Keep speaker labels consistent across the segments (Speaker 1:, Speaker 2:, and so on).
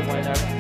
Speaker 1: whenever.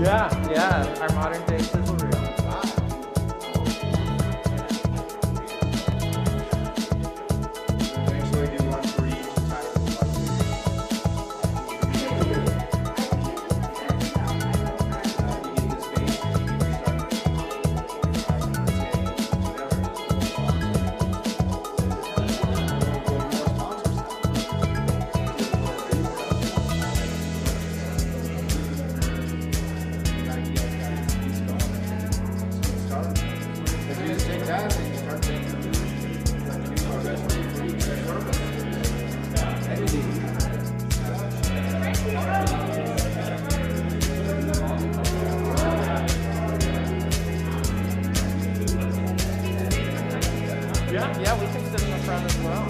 Speaker 1: Yeah, our modern day sizzle reel. Yeah, we can sit in the front as well.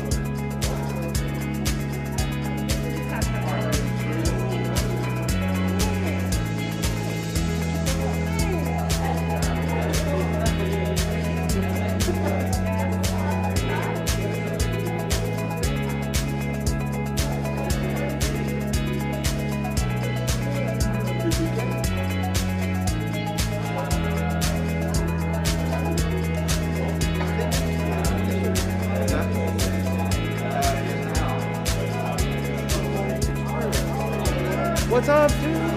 Speaker 1: What's up, dude?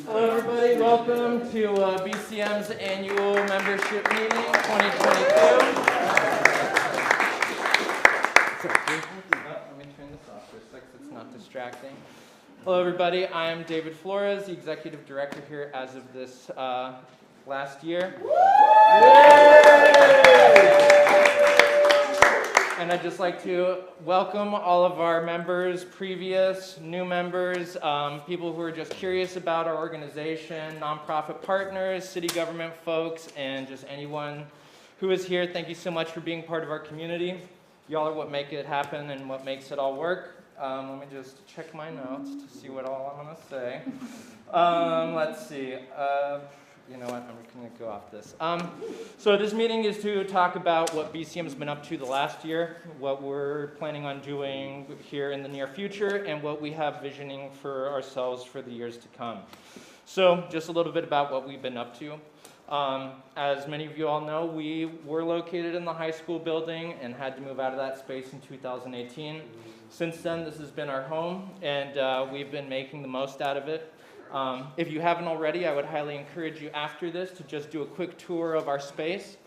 Speaker 1: Hello everybody, welcome to BCM's annual membership meeting 2022. Let me turn this off for a sec so it's not distracting. Hello everybody, I am David Flores, the executive director here as of this last year. And I'd just like to welcome all of our members, previous, new members, people who are just curious about our organization, nonprofit partners, city government folks, and just anyone who is here. Thank you so much for being part of our community. Y'all are what make it happen and what makes it all work. Let me just check my notes to see what all I'm going to say. Let's see. You know what, I'm going to go off this. So this meeting is to talk about what BCM's been up to the last year, what we're planning on doing here in the near future, and what we have visioning for ourselves for the years to come. So just a little bit about what we've been up to. As many of you all know, we were located in the high school building and had to move out of that space in 2018. Since then, this has been our home, and we've been making the most out of it. If you haven't already, I would highly encourage you after this to just do a quick tour of our space.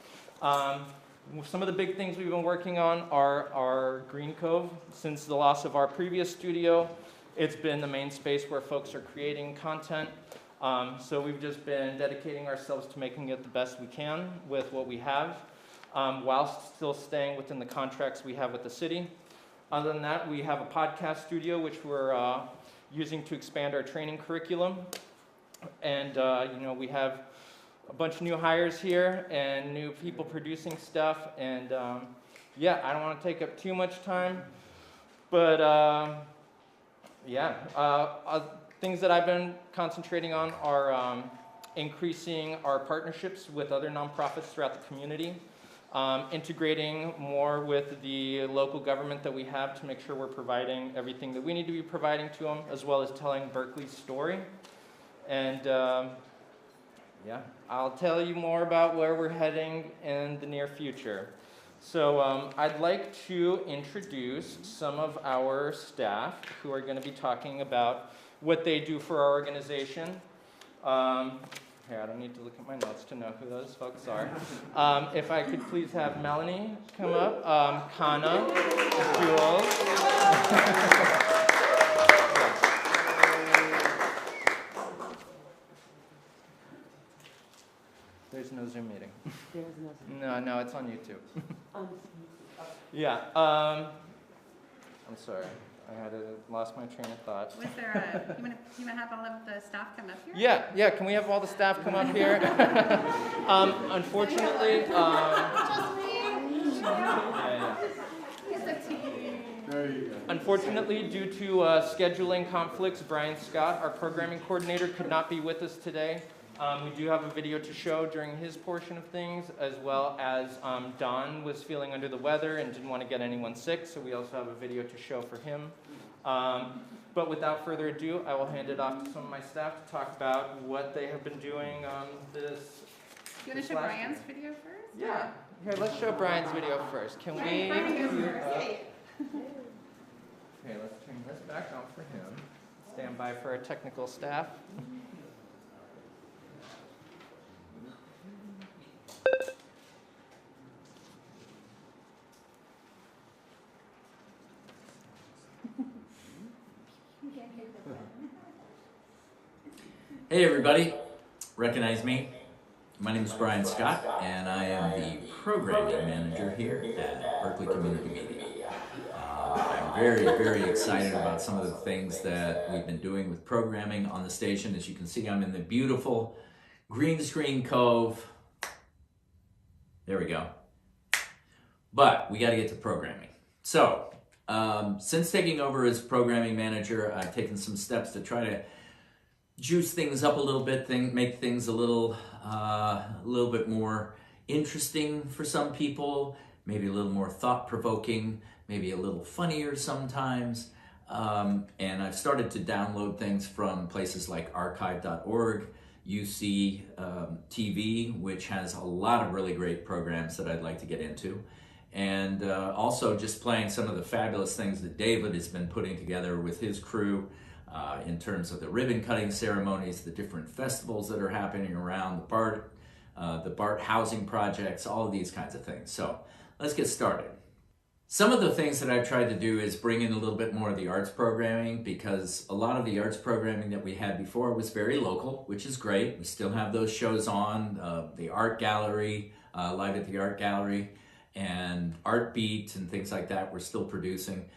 Speaker 1: Some of the big things we've been working on are our Green Cove. Since the loss of our previous studio, it's been the main space where folks are creating content. So we've just been dedicating ourselves to making it the best we can with what we have, whilst still staying within the contracts we have with the city. Other than that, we have a podcast studio, which we're using to expand our training curriculum. And we have a bunch of new hires here and new people producing stuff. And I don't want to take up too much time, but things that I've been concentrating on are increasing our partnerships with other nonprofits throughout the community. integrating more with the local government that we have to make sure we're providing everything that we need to be providing to them, as well as telling Berkeley's story. And yeah, I'll tell you more about where we're heading in the near future. So I'd like to introduce some of our staff who are going to be talking about what they do for our organization. Here, I don't need to look at my notes to know who those folks are. If I could please have Melanie come up, Kana, Jules. There's no Zoom meeting.
Speaker 2: There's no Zoom.
Speaker 1: No, it's on YouTube.
Speaker 2: Oh.
Speaker 1: Yeah, I'm sorry. I had lost my train of thought.
Speaker 3: Was there you want to have all of the staff come up here?
Speaker 1: Yeah, can we have all the staff come up here? Unfortunately, unfortunately, due to scheduling conflicts, Brian Scott, our programming coordinator, could not be with us today. We do have a video to show during his portion of things, as well as Don was feeling under the weather and didn't want to get anyone sick, so we also have a video to show for him. But without further ado, I will hand it off to some of my staff to talk about what they have been doing this.
Speaker 3: Do you want to show Brian's video first?
Speaker 1: Yeah. Here, let's show Brian's video first. Can we? Okay, let's turn this back on for him. Stand by for our technical staff.
Speaker 4: Hey everybody, recognize me? My name is Brian Scott and I am the programming manager here at Berkeley Community Media. I'm very excited about some of the things that we've been doing with programming on the station. As you can see, I'm in the beautiful green screen cove. There we go. But we got to get to programming. So, since taking over as programming manager, I've taken some steps to try to juice things up a little bit, make things a little bit more interesting for some people, maybe a little more thought-provoking, maybe a little funnier sometimes. And I've started to download things from places like archive.org, UC TV, which has a lot of really great programs that I'd like to get into. And also just playing some of the fabulous things that David has been putting together with his crew in terms of the ribbon cutting ceremonies, the different festivals that are happening around, the BART housing projects, all of these kinds of things. So let's get started. Some of the things that I've tried to do is bring in a little bit more of the arts programming, because a lot of the arts programming that we had before was very local, which is great. We still have those shows on, the art gallery, Live at the Art Gallery, and Art Beat and things like that we're still producing.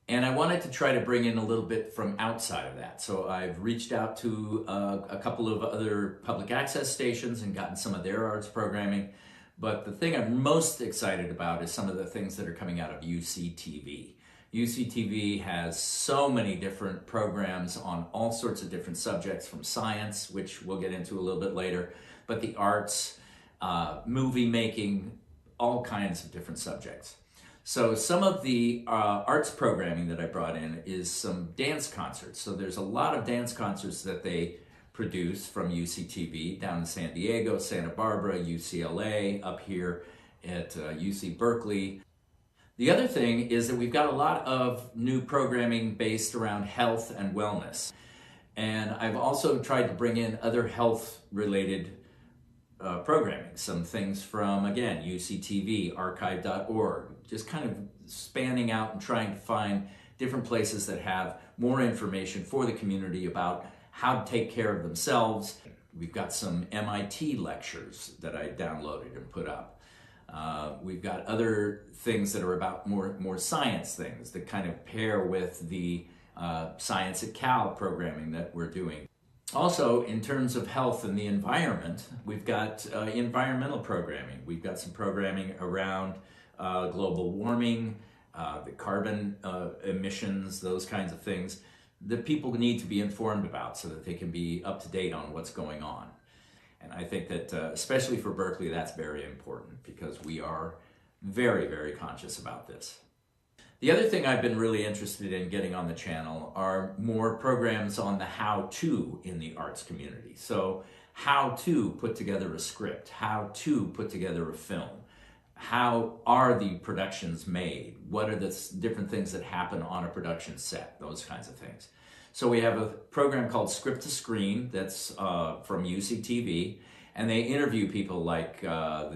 Speaker 4: And I wanted to try to bring in a little bit from outside of that. So I've reached out to a couple of other public access stations and gotten some of their arts programming. But the thing I'm most excited about is some of the things that are coming out of UC TV. UC TV has so many different programs on all sorts of different subjects, from science, which we'll get into a little bit later, but the arts, movie making, all kinds of different subjects. So some of the arts programming that I brought in is some dance concerts. So there's a lot of dance concerts that they produce from UCTV down in San Diego, Santa Barbara, UCLA, up here at UC Berkeley. The other thing is that we've got a lot of new programming based around health and wellness. And I've also tried to bring in other health-related programming, some things from, again, UCTV, archive.org, just kind of spanning out and trying to find different places that have more information for the community about how to take care of themselves. We've got some MIT lectures that I downloaded and put up. We've got other things that are about more science things that kind of pair with the Science at Cal programming that we're doing. Also, in terms of health and the environment, we've got environmental programming. We've got some programming around global warming, the carbon emissions, those kinds of things that people need to be informed about so that they can be up to date on what's going on. And I think that, especially for Berkeley, that's very important because we are very, very conscious about this. The other thing I've been really interested in getting on the channel are more programs on the how-to in the arts community. So how to put together a script, how to put together a film, how are the productions made, what are the different things that happen on a production set, those kinds of things. So we have a program called Script to Screen that's from UCTV, and they interview people like I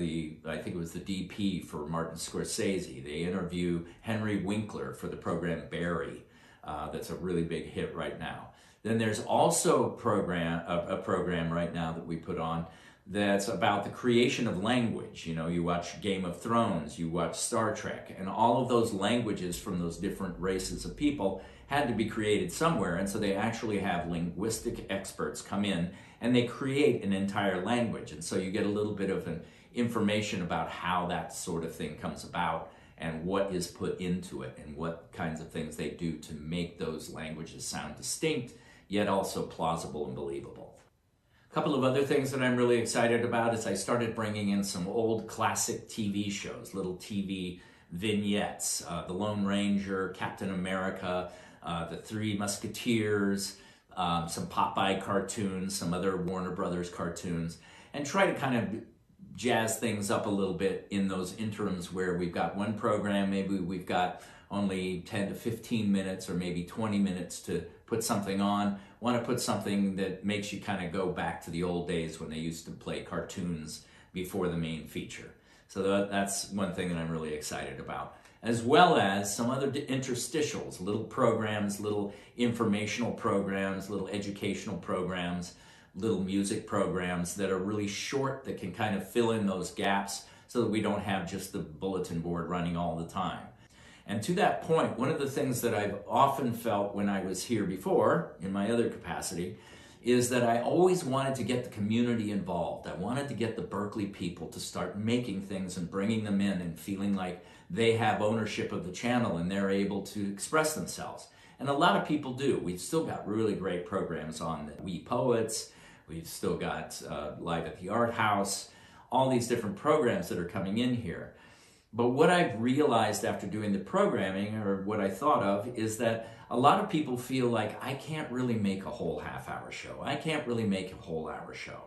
Speaker 4: think it was the DP for Martin Scorsese. They interview Henry Winkler for the program Barry. That's a really big hit right now. Then there's also a program right now that we put on that's about the creation of language. You know, you watch Game of Thrones, you watch Star Trek, and all of those languages from those different races of people had to be created somewhere, and so they actually have linguistic experts come in and they create an entire language. And so you get a little bit of an information about how that sort of thing comes about and what is put into it and what kinds of things they do to make those languages sound distinct, yet also plausible and believable. A couple of other things that I'm really excited about is I started bringing in some old classic TV shows, little TV vignettes, The Lone Ranger, Captain America, The Three Musketeers, some Popeye cartoons, some other Warner Brothers cartoons, and try to kind of jazz things up a little bit in those interims where we've got one program, maybe we've got only 10 to 15 minutes or maybe 20 minutes to put something on. Want to put something that makes you kind of go back to the old days when they used to play cartoons before the main feature. So that's one thing that I'm really excited about, as well as some other interstitials, little programs, little informational programs, little educational programs, little music programs that are really short that can kind of fill in those gaps so that we don't have just the bulletin board running all the time. And to that point, one of the things that I've often felt when I was here before, in my other capacity, is that I always wanted to get the community involved. I wanted to get the Berkeley people to start making things and bringing them in and feeling like they have ownership of the channel and they're able to express themselves. And a lot of people do. We've still got really great programs on the We Poets. We've still got Live at the Art House, all these different programs that are coming in here. But what I've realized after doing the programming, or what I thought of, is that a lot of people feel like I can't really make a whole half-hour show. I can't really make a whole hour show.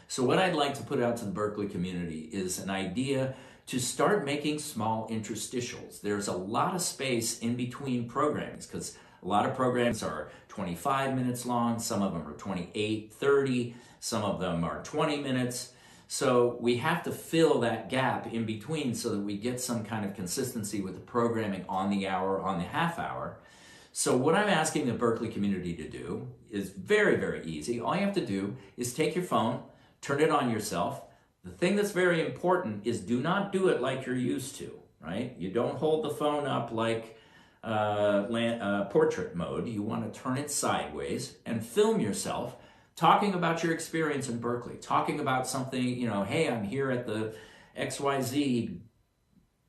Speaker 4: So what I'd like to put out to the Berkeley community is an idea to start making small interstitials. There's a lot of space in between programs because a lot of programs are 25 minutes long, some of them are 28, 30, some of them are 20 minutes. So we have to fill that gap in between so that we get some kind of consistency with the programming on the hour, on the half hour. So what I'm asking the Berkeley community to do is very, very easy. All you have to do is take your phone, turn it on yourself. The thing that's very important is do not do it like you're used to, right? You don't hold the phone up like portrait mode. You want to turn it sideways and film yourself talking about your experience in Berkeley, talking about something, you know, hey, I'm here at the XYZ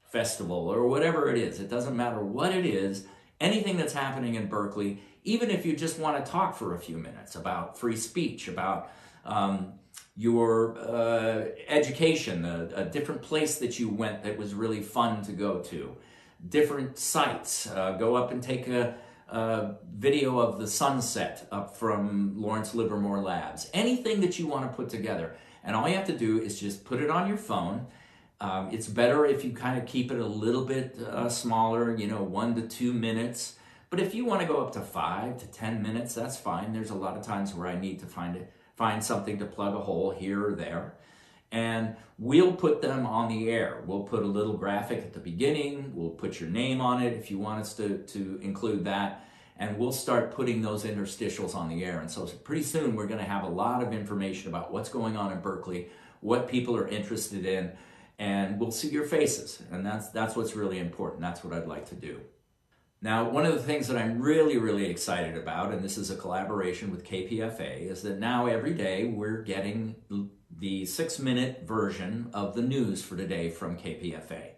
Speaker 4: festival or whatever it is. It doesn't matter what it is, anything that's happening in Berkeley, even if you just want to talk for a few minutes about free speech, about your education, a different place that you went that was really fun to go to, different sites, go up and take a video of the sunset up from Lawrence Livermore Labs, anything that you want to put together. And all you have to do is just put it on your phone. It's better if you kind of keep it a little bit smaller, you know, 1 to 2 minutes. But if you want to go up to 5 to 10 minutes, that's fine. There's a lot of times where I need to find something to plug a hole here or there. And we'll put them on the air. We'll put a little graphic at the beginning. We'll put your name on it if you want us to include that. And we'll start putting those interstitials on the air. And so pretty soon we're going to have a lot of information about what's going on in Berkeley, what people are interested in, and we'll see your faces. And that's what's really important. That's what I'd like to do. Now, one of the things that I'm really, really excited about, and this is a collaboration with KPFA, is that now every day we're getting the 6-minute version of the news for today from KPFA.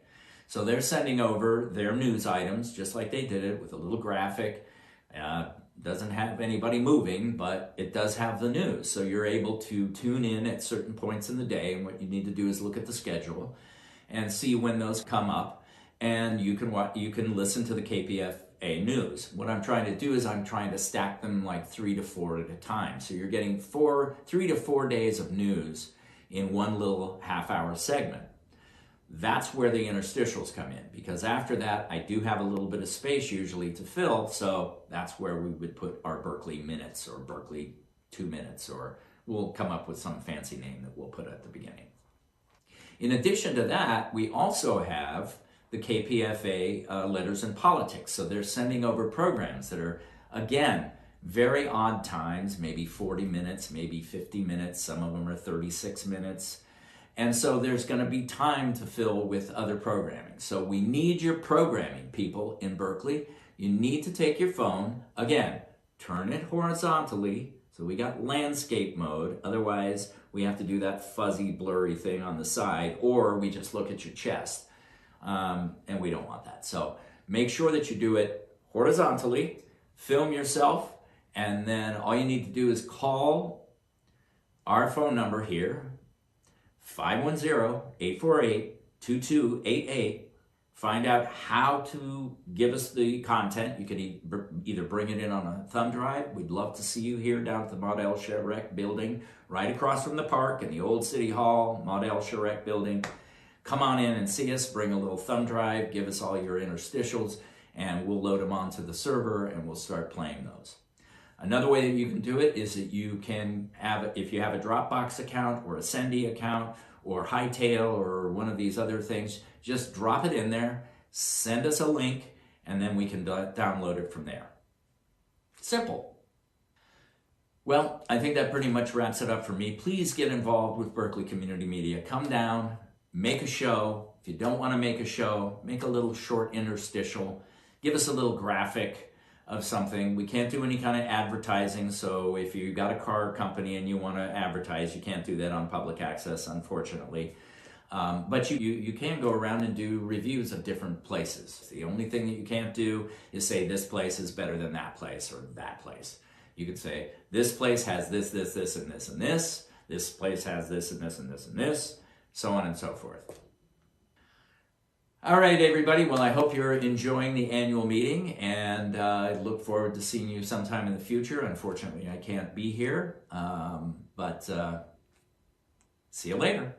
Speaker 4: So they're sending over their news items just like they did it with a little graphic. doesn't have anybody moving, but it does have the news. So you're able to tune in at certain points in the day, and what you need to do is look at the schedule and see when those come up, and you can listen to the KPFA news. What I'm trying to do is I'm trying to stack them like 3 to 4 at a time. So you're getting 3 to 4 days of news in one little half-hour segment. That's where the interstitials come in, because after that, I do have a little bit of space usually to fill, so that's where we would put our Berkeley minutes or Berkeley 2 minutes, or we'll come up with some fancy name that we'll put at the beginning. In addition to that, we also have the KPFA Letters in Politics, so they're sending over programs that are, again, very odd times, maybe 40 minutes, maybe 50 minutes, some of them are 36 minutes. And so there's going to be time to fill with other programming. So we need your programming, people in Berkeley. You need to take your phone, again, turn it horizontally. So we got landscape mode. Otherwise, we have to do that fuzzy, blurry thing on the side, or we just look at your chest. And we don't want that. So make sure that you do it horizontally, film yourself, and then all you need to do is call our phone number here, 510-848-2288. Find out how to give us the content. You can either bring it in on a thumb drive. We'd love to see you here down at the Maud El Sharek building, right across from the park in the old City Hall, Maud El Sharek building. Come on in and see us, bring a little thumb drive, give us all your interstitials, and we'll load them onto the server and we'll start playing those. Another way that you can do it is that you can have, if you have a Dropbox account or a Sendy account or Hightail or one of these other things, just drop it in there, send us a link, and then we can download it from there. Simple. Well, I think that pretty much wraps it up for me. Please get involved with Berkeley Community Media. Come down, make a show. If you don't want to make a show, make a little short interstitial. Give us a little graphic of something. We can't do any kind of advertising, so if you got a car company and you want to advertise, you can't do that on public access, unfortunately. But you can go around and do reviews of different places. The only thing that you can't do is say this place is better than that place or that place. You could say this place has this, this, this, and this, and this. This place has this, and this, and this, and this, so on and so forth. All right, everybody. Well, I hope you're enjoying the annual meeting, and I look forward to seeing you sometime in the future. Unfortunately, I can't be here, but see you later.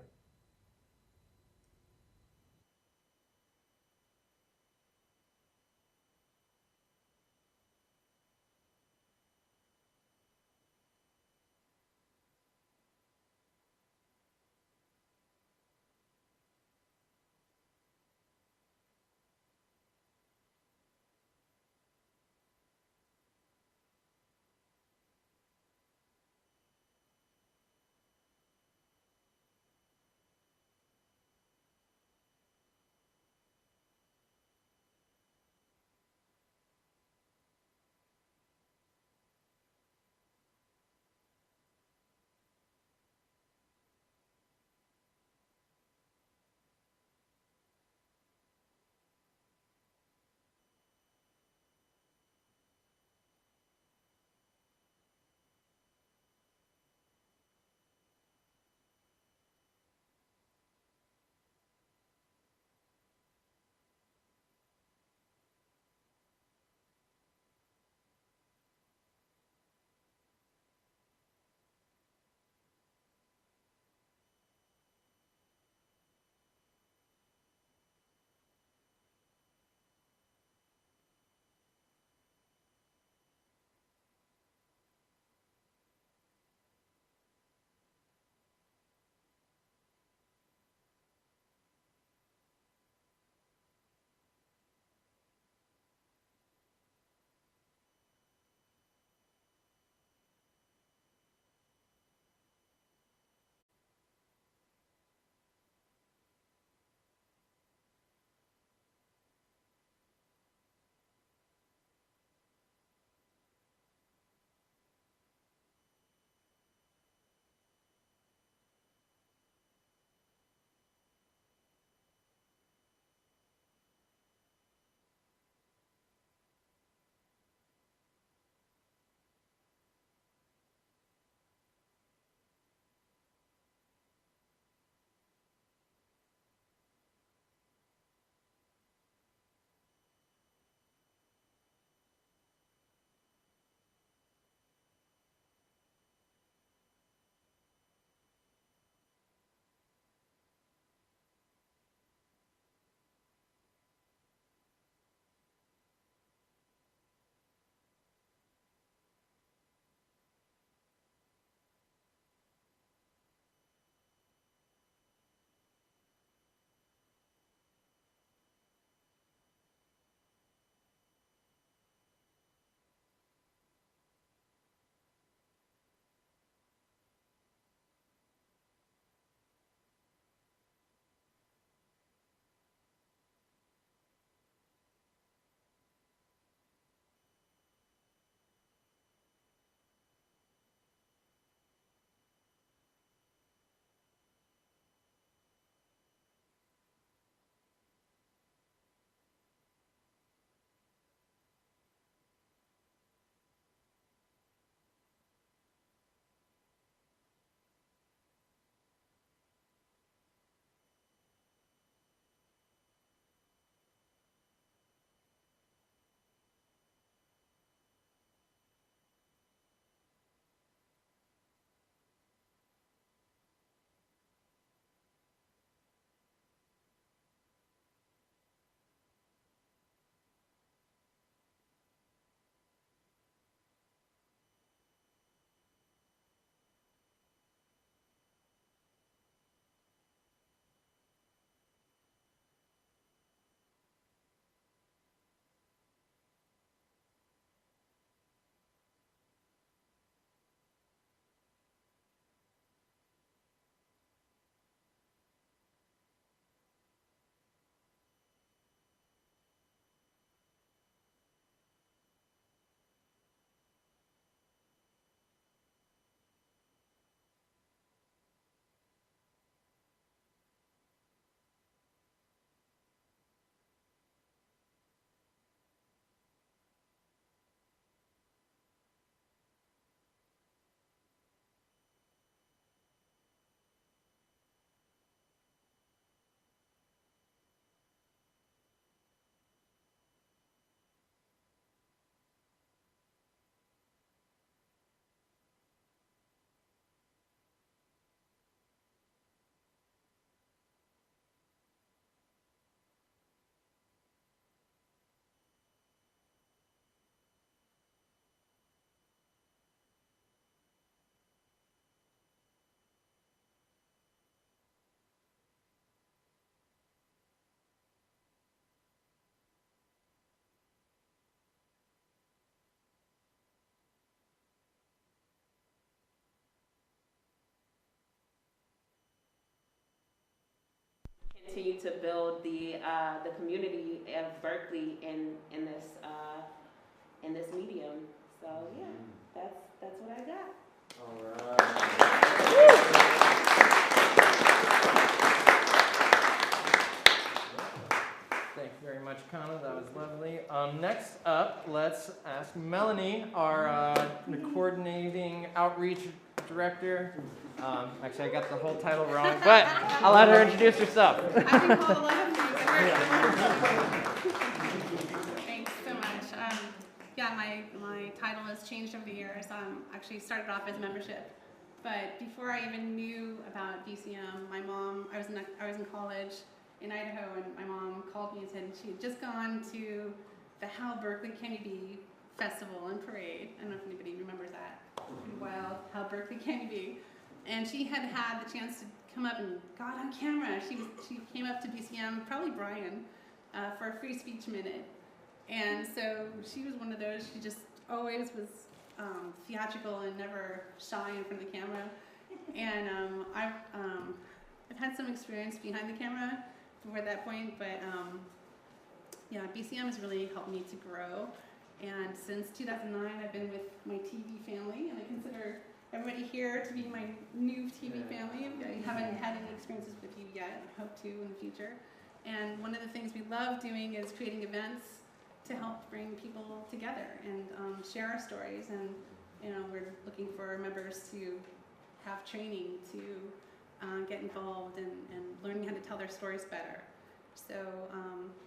Speaker 5: continue to build the community of Berkeley in this medium. So yeah, that's what I got.
Speaker 1: All right. Thank you very much, Kana. That was lovely. Next up, let's ask Melanie, our coordinating outreach director. Actually, I got the whole title wrong, but I'll let her introduce herself.
Speaker 3: I can call a lot of things. Thanks so much. Yeah, my title has changed over the years. Actually started off as membership, but before I even knew about BCM, my mom, I was in college in Idaho, and my mom called me and said she had just gone to the How Berkeley Kennedy Festival and Parade. I don't know if anybody remembers that. Pretty wild, How Berkeley Kennedy. And she had had the chance to come up and got on camera. She came up to BCM, probably Brian, for a free speech minute. And so she was one of those, she just always was theatrical and never shy in front of the camera. And I've had some experience behind the camera before that point, but yeah, BCM has really helped me to grow. And since 2009, I've been with my TV family, and I consider everybody here to be my new TV family. I haven't had any experiences with you yet. I hope to in the future. And one of the things we love doing is creating events to help bring people together and share our stories. And we're looking for members to have training to get involved and learning how to tell their stories better. So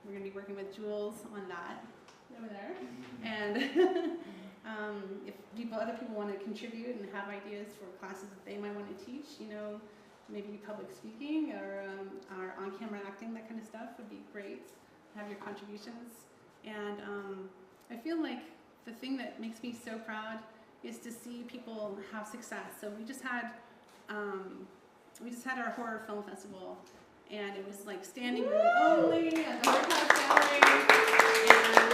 Speaker 3: we're going to be working with Jules on that over there. And if other people want to contribute and have ideas for classes that they might want to teach, maybe public speaking or on-camera acting, that kind of stuff would be great. Have your contributions. And I feel like the thing that makes me so proud is to see people have success. So we just had our horror film festival, and it was like standing room only at the White House Gallery, and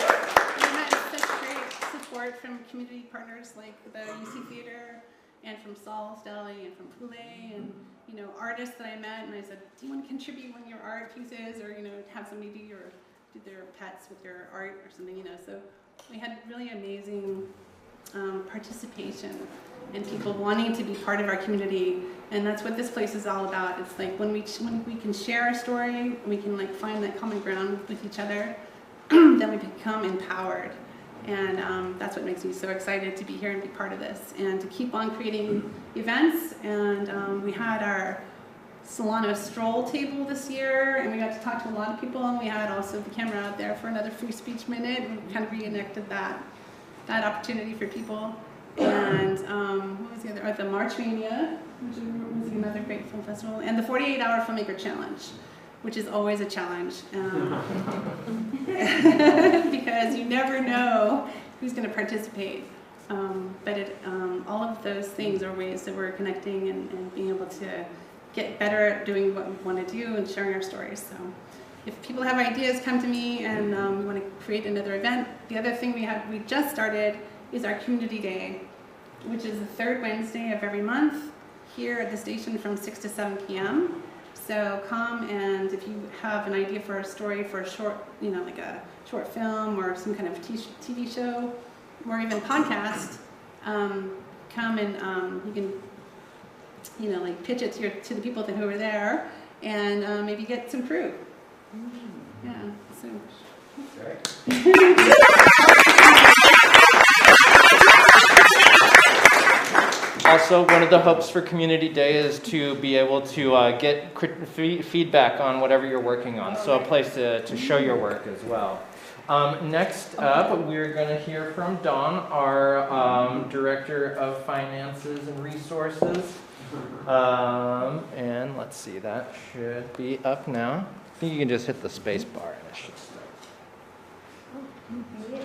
Speaker 3: we had such great support from community partners like the UC Theater and from Saul's Deli and from Poulet and artists that I met, and I said, do you want to contribute one of your art pieces, or have somebody do their pets with your art or something, so we had really amazing participation and people wanting to be part of our community, and that's what this place is all about. It's like when we can share our story, we can find that common ground with each other, then we become empowered, and that's what makes me so excited to be here and be part of this, and to keep on creating events. And we had our Solano Stroll table this year, and we got to talk to a lot of people, and we had also the camera out there for another free speech minute, and we kind of reenacted that opportunity for people. And what was the other? The March Mania, which was another great film festival, and the 48-hour filmmaker challenge, which is always a challenge because you never know who's going to participate. But all of those things are ways that we're connecting and being able to get better at doing what we want to do and sharing our stories. So if people have ideas, come to me, and we want to create another event. The other thing we just started is our Community Day, which is the third Wednesday of every month here at the station from 6 to 7 p.m. So come, and if you have an idea for a story for a short, like a short film or some kind of TV show or even podcast, come and you can pitch it to the people who are there, and maybe get some crew. Yeah. So.
Speaker 1: Also, one of the hopes for Community Day is to be able to get feedback on whatever you're working on. So a place to show your work as well. Next up, we're going to hear from Dawn, our Director of Finances and Resources. And let's see, that should be up now. I think you can just hit the space bar and it should start.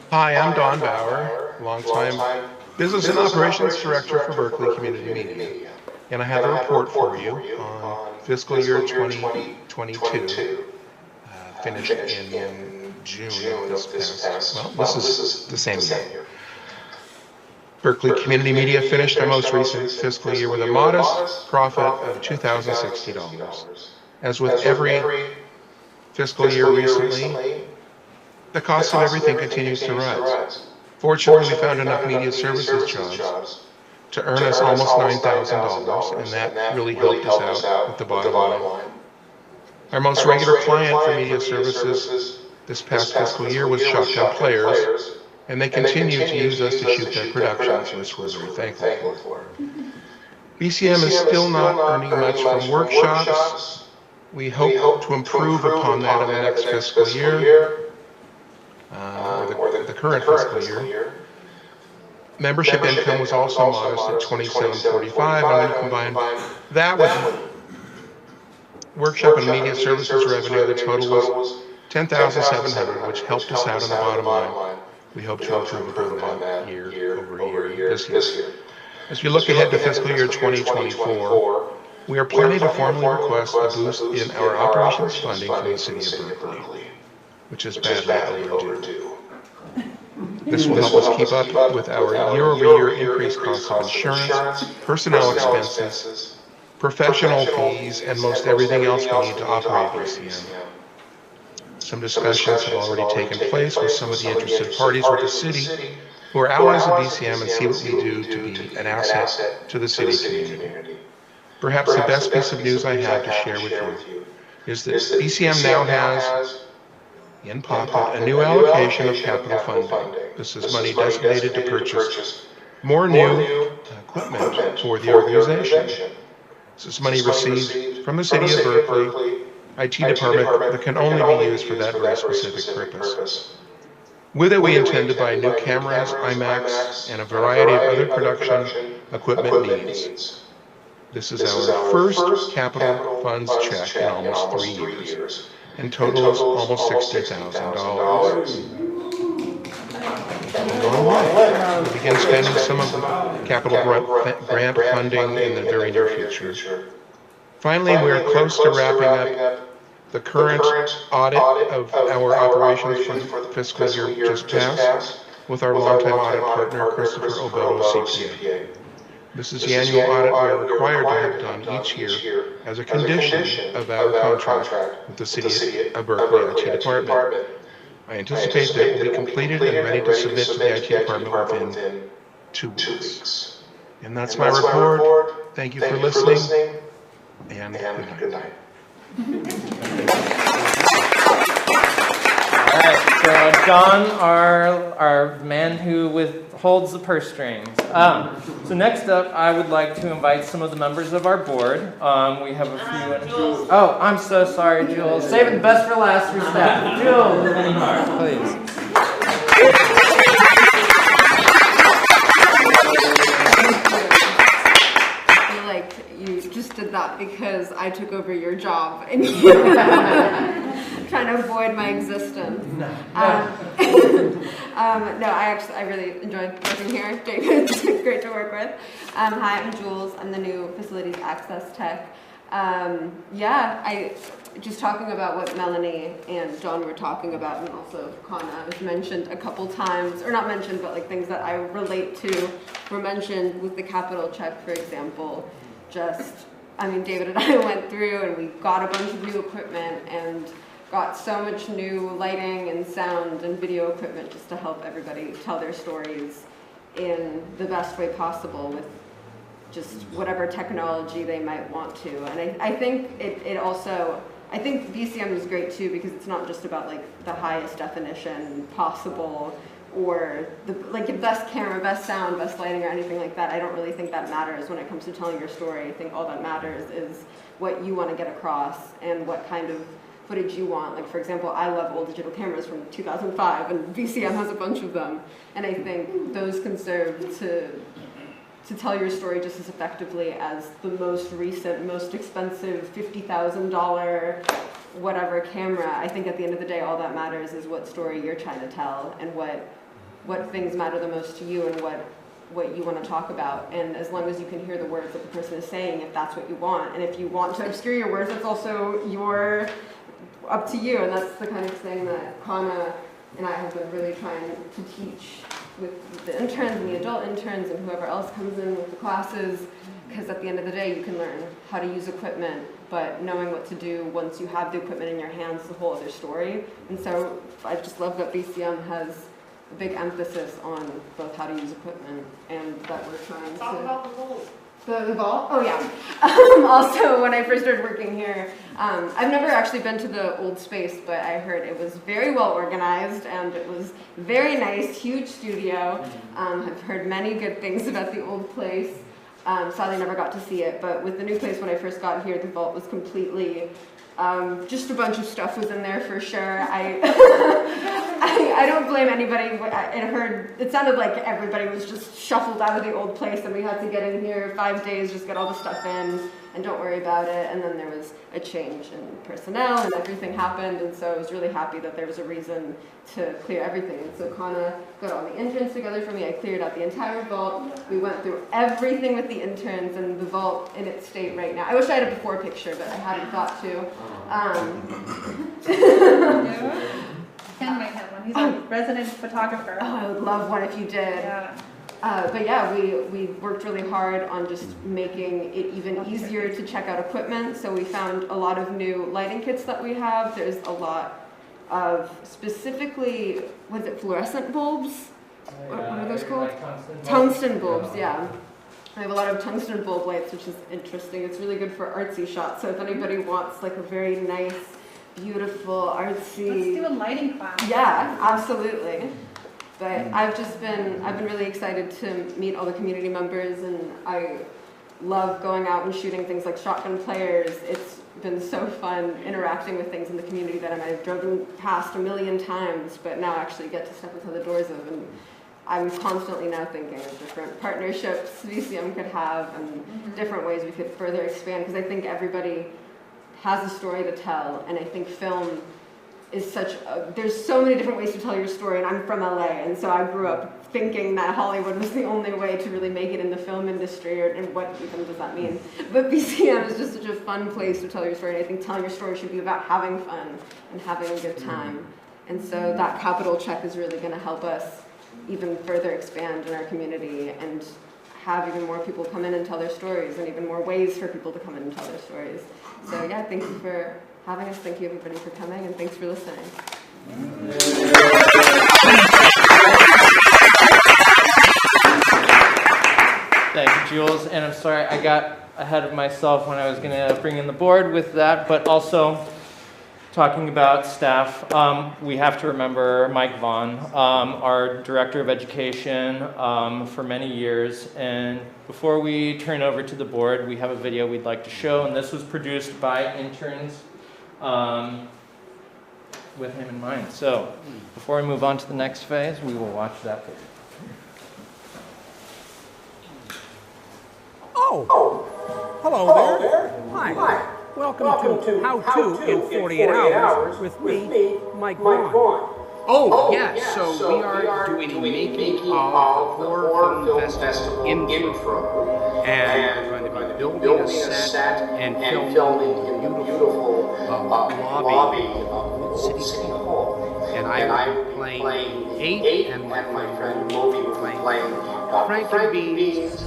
Speaker 6: Hi, I'm Don Bauer, longtime Business and Operations Director for Berkeley Community Media. And I have a report for you on fiscal year 2022, finished in June of this past, this is the same year. Berkeley Community Media finished our most recent fiscal year with a modest profit of $2,060. As with every fiscal year recently, the cost of everything continues to rise. Fortunately, we found enough media services jobs to earn us almost $9,000, and that really helped us out with the bottom line. Our most regular client for media services this past fiscal year was Shotgun Players, and they continue to use us to shoot their productions, which we're very thankful for. BCM is still not earning much from workshops. We hope to improve upon that in the next fiscal year, or the current fiscal year. Membership income was also modest at $27.45, and when you combine that with workshop and media services revenue, the total was $10,700, which helped us out on the bottom line. We hope to improve upon that year over year this year. As we look ahead to fiscal year 2024, we are planning to formally request a boost in our operations funding from the City of Berkeley, which is badly overdue. This will help us keep up with our year-over-year increased costs of insurance, personnel expenses, professional fees, and most everything else we need to operate BCM. Some discussions have already taken place with some of the interested parties with the city who are allies of BCM and see what we do to be an asset to the city community. Perhaps the best piece of news I have to share with you is that BCM now has in pocket a new allocation of capital funding. This is money designated to purchase more new equipment for the organization. This is money received from the City of Berkeley IT department that can only be used for that very specific purpose. With it, we intend to buy new cameras, IMAX, and a variety of other production equipment needs. This is our first capital funds check in almost 3 years, and totals almost $60,000. We'll begin spending some of the capital grant funding in the very near future. Finally, we are close to wrapping up the current audit of our operations for the fiscal year just passed with our longtime audit partner, Christopher Obedo, CPA. This is the annual audit we are required to have done each year as a condition of our contract with the City of Berkeley IT department. I anticipate that it will be completed and ready to submit to the IT department within 2 weeks. And that's my report. Thank you for listening, and good night.
Speaker 1: All right, so John, our man who holds the purse strings. So next up, I would like to invite some of the members of our board. We have a few.
Speaker 5: Jules.
Speaker 1: Oh, I'm so sorry, Jules. Saving the best for last for staff. Jules, any marks, please.
Speaker 2: You just did that because I took over your job and you trying to avoid my existence. No, I really enjoyed working here. David's great to work with. Hi, I'm Jules. I'm the new facilities access tech. I just talking about what Melanie and John were talking about, and also Kana was mentioned a couple times, or not mentioned, but like things that I relate to were mentioned with the capital check, for example. David and I went through and we got a bunch of new equipment and got so much new lighting and sound and video equipment just to help everybody tell their stories in the best way possible with just whatever technology they might want to. And I think I think BCM is great too, because it's not just about like the highest definition possible or the best camera, best sound, best lighting, or anything like that. I don't really think that matters when it comes to telling your story. I think all that matters is what you want to get across and what kind of footage you want. Like, for example, I love old digital cameras from 2005, and VCM has a bunch of them. And I think those can serve to tell your story just as effectively as the most recent, most expensive $50,000 whatever camera. I think at the end of the day, all that matters is what story you're trying to tell and what things matter the most to you and what you want to talk about. And as long as you can hear the words that the person is saying, if that's what you want. And if you want to obscure your words, that's also up to you. And that's the kind of thing that Kana and I have been really trying to teach with the interns and the adult interns and whoever else comes in with the classes, because at the end of the day, you can learn how to use equipment but knowing what to do once you have the equipment in your hands is a whole other story. And so I just love that BCM has a big emphasis on both how to use equipment and that we're trying
Speaker 7: Talk
Speaker 2: to...
Speaker 7: about the vault.
Speaker 2: The vault? Oh yeah. Also, when I first started working here, I've never actually been to the old space, but I heard it was very well organized and it was very nice, huge studio. I've heard many good things about the old place. Sadly, never got to see it, but with the new place, when I first got here, the vault was completely, just a bunch of stuff was in there for sure. I don't blame anybody. It sounded like everybody was just shuffled out of the old place and we had to get in here 5 days, just get all the stuff in and don't worry about it. And then there was a change in personnel and everything happened. And so I was really happy that there was a reason to clear everything. And so Kana got all the interns together for me. I cleared out the entire vault. We went through everything with the interns and the vault in its state right now. I wish I had a before picture, but I hadn't thought to.
Speaker 3: Ken might have one. He's a resident photographer.
Speaker 2: Oh, I would love one if you did.
Speaker 3: Yeah.
Speaker 2: But yeah, we worked really hard on just making it even easier to check out equipment. So we found a lot of new lighting kits that we have. There's a lot of specifically, was it fluorescent bulbs? What are those called?
Speaker 1: Like
Speaker 2: Tungsten bulbs, yeah. I have a lot of tungsten bulb lights, which is interesting. It's really good for artsy shots. So if anybody wants like a very nice, beautiful, artsy...
Speaker 3: Let's do a lighting class.
Speaker 2: Yeah, absolutely. But I've been really excited to meet all the community members, and I love going out and shooting things like Shotgun Players. It's been so fun interacting with things in the community that I might have driven past a million times, but now actually get to step into the doors of. And I'm constantly now thinking of different partnerships VCM could have and different ways we could further expand, because I think everybody has a story to tell, and I think film is there's so many different ways to tell your story, and I'm from LA, and so I grew up thinking that Hollywood was the only way to really make it in the film industry, and what even does that mean? But BCM is just such a fun place to tell your story, and I think telling your story should be about having fun and having a good time. And so that capital check is really going to help us even further expand in our community and have even more people come in and tell their stories, and even more ways for people to come in and tell their stories. So yeah, thank you for having us. Thank you everybody for coming, and thanks for listening.
Speaker 1: Thank you, Jules. And I'm sorry I got ahead of myself when I was going to bring in the board with that, but also talking about staff, we have to remember Mike Vaughn, our Director of Education for many years. And before we turn over to the board, we have a video we'd like to show, and this was produced by interns with him in mind. So before we move on to the next phase, we will watch that video.
Speaker 8: Oh, hello there. Hi. Welcome to How To in 48 Hours with me, Mike Vaughn.
Speaker 9: Oh, yes. So we are doing a making of horror film festival intro. And we're going to be building a set and filming in the beautiful lobby of City Hall. And I'm playing 8, and my friend Moby will be playing Frank and Beans.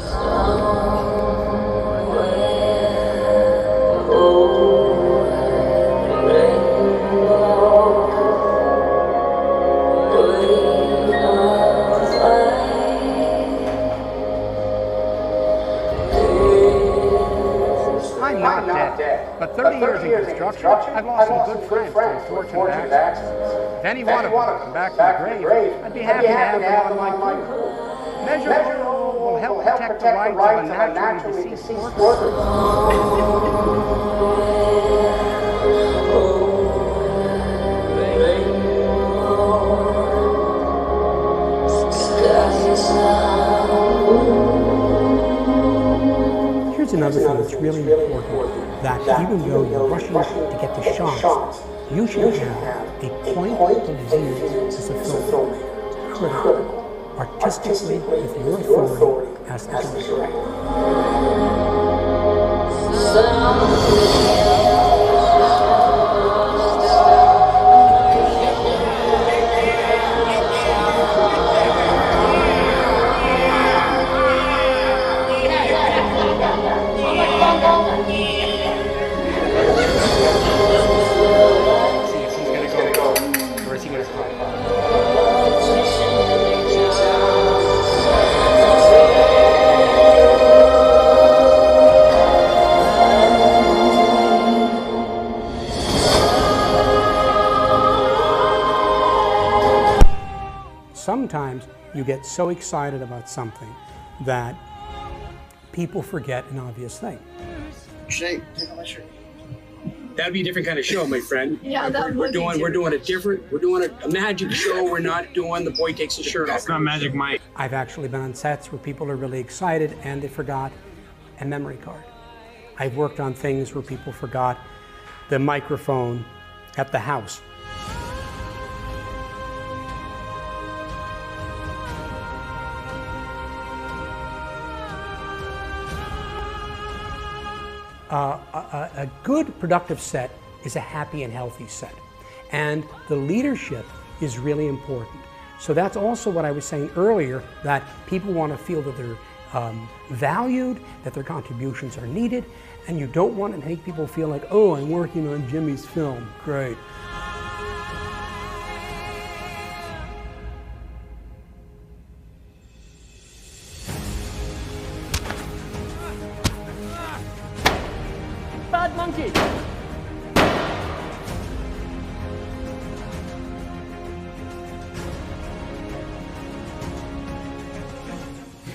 Speaker 8: I'm not dead, but 30 years in construction, I've lost some good friends to unfortunate accidents. If any one of them come back from the grave, I'd be happy to have them on my crew. Measure will help protect the rights of a naturally deceased worker. Here's another thing that's really important, that even though you're rushing to get the shots, you should have a point of view as a filmmaker, critical, artistically with your authority as the director. sometimes you get so excited about something that people forget an obvious thing.
Speaker 9: Take off my shirt. That'd be a different kind of show, my friend.
Speaker 3: Yeah, that
Speaker 9: we're doing a magic show. We're not doing the boy takes his shirt off.
Speaker 7: It's not Magic Mike.
Speaker 8: I've actually been on sets where people are really excited and they forgot a memory card. I've worked on things where people forgot the microphone at the house. A good productive set is a happy and healthy set. And the leadership is really important. So that's also what I was saying earlier, that people want to feel that they're valued, that their contributions are needed, and you don't want to make people feel like, oh, I'm working on Jimmy's film, great.
Speaker 1: Bad monkey!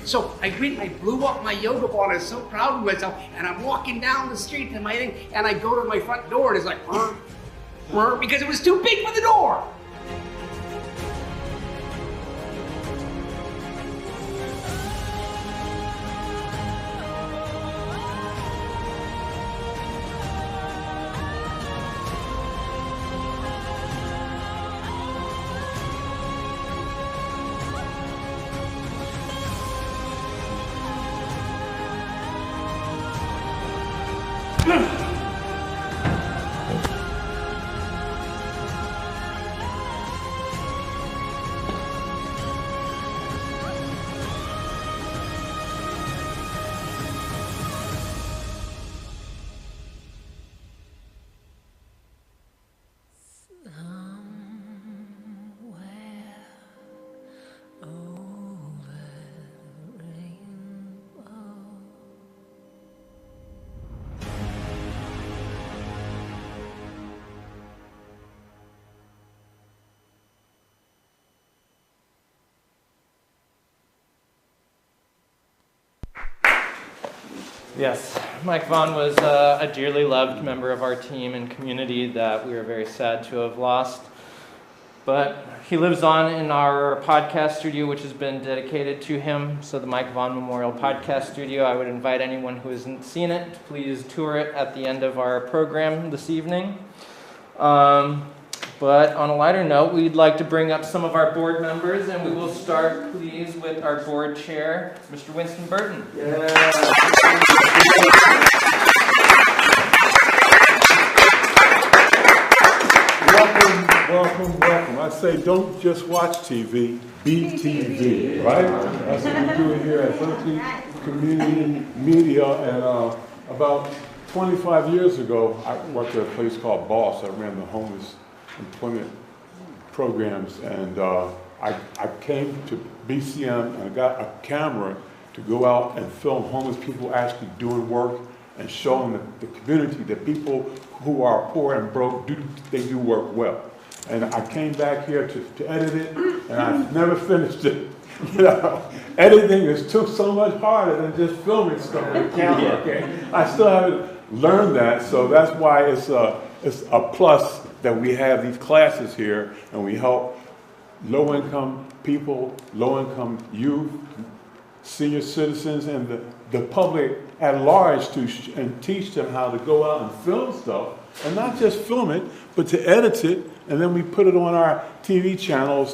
Speaker 9: So I went and I blew up my yoga ball and I was so proud of myself, and I'm walking down the street and my thing, and I go to my front door and it's like, because it was too big for the door.
Speaker 1: Yes, Mike Vaughn was a dearly loved member of our team and community that we are very sad to have lost. But he lives on in our podcast studio, which has been dedicated to him. So the Mike Vaughn Memorial Podcast Studio, I would invite anyone who hasn't seen it to please tour it at the end of our program this evening. But on a lighter note, we'd like to bring up some of our board members, and we will start, please, with our board chair, Mr. Winston Burton.
Speaker 10: Welcome. I say don't just watch TV, be TV, right? That's what we're doing here at Berkeley Community Media. And about 25 years ago, I worked at a place called Boss. I ran the homeless employment programs, and I came to BCM and I got a camera to go out and film homeless people actually doing work and showing the community that people who are poor and broke, they do work well. And I came back here to edit it, and I've never finished it. You know, editing is so much harder than just filming stuff with camera. Okay, I still haven't learned that, so that's why it's a plus that we have these classes here, and we help low-income people, low-income youth, senior citizens, and the public at large and teach them how to go out and film stuff, and not just film it, but to edit it, and then we put it on our TV channels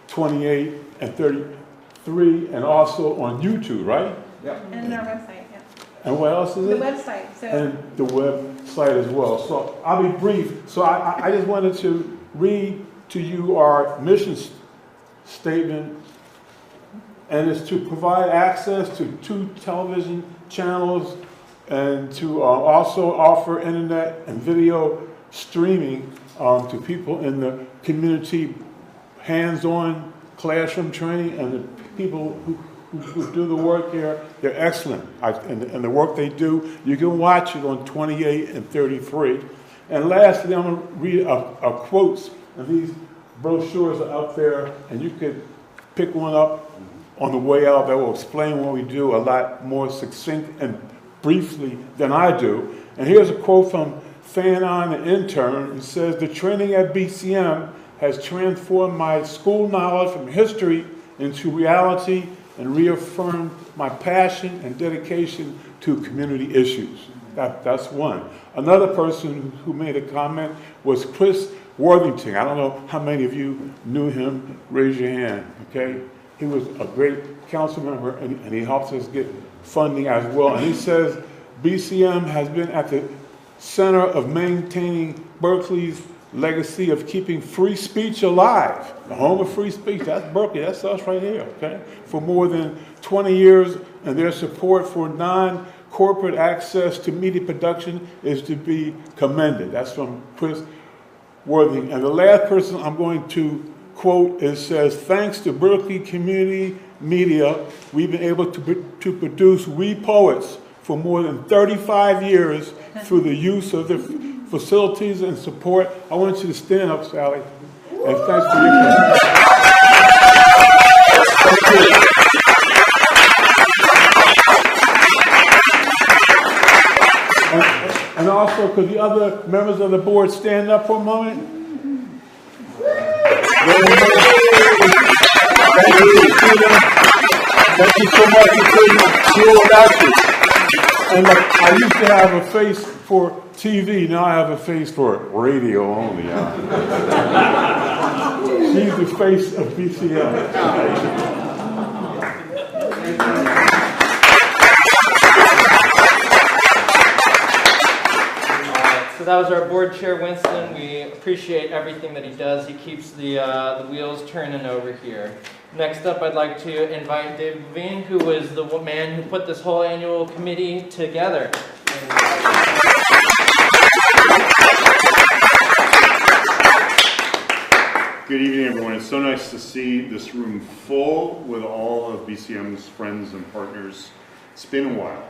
Speaker 10: 28 and 33, and also on YouTube, right?
Speaker 3: Yep. And our website, yeah.
Speaker 10: And what else is it?
Speaker 3: The website. So.
Speaker 10: And the website as well. So I'll be brief. So I just wanted to read to you our mission statement, and it's to provide access to 2 television channels and to also offer internet and video streaming to people in the community, hands-on classroom training, and the people who do the work here. They're excellent. And the work they do, you can watch it on 28 and 33. And lastly, I'm going to read a quotes. And these brochures are up there, and you could pick one up on the way out that will explain what we do a lot more succinct and briefly than I do. And here's a quote from Fanon, the intern. It says, "The training at BCM has transformed my school knowledge from history into reality and reaffirmed my passion and dedication to community issues." That's one. Another person who made a comment was Chris Worthington. I don't know how many of you knew him. Raise your hand, okay? He was a great council member, and he helps us get funding as well. And he says, "BCM has been at the center of maintaining Berkeley's legacy of keeping free speech alive." The home of free speech, that's Berkeley, that's us right here, okay? For more than 20 years, and their support for non-corporate access to media production is to be commended. That's from Chris Worthing. And the last person I'm going to quote, it says, "Thanks to Berkeley Community Media, we've been able to produce We Poets for more than 35 years through the use of the facilities and support." I want you to stand up, Sally, and thanks for your time. And also, could the other members of the board stand up for a moment? Thank you so much for being without you. And I used to have a face for TV, now I have a face for radio only. She's the face of BCM.
Speaker 1: So that was our board chair, Winston. We appreciate everything that he does. He keeps the wheels turning over here. Next up, I'd like to invite David Levine, who was the man who put this whole annual committee together.
Speaker 7: Good evening, everyone. It's so nice to see this room full with all of BCM's friends and partners. It's been a while.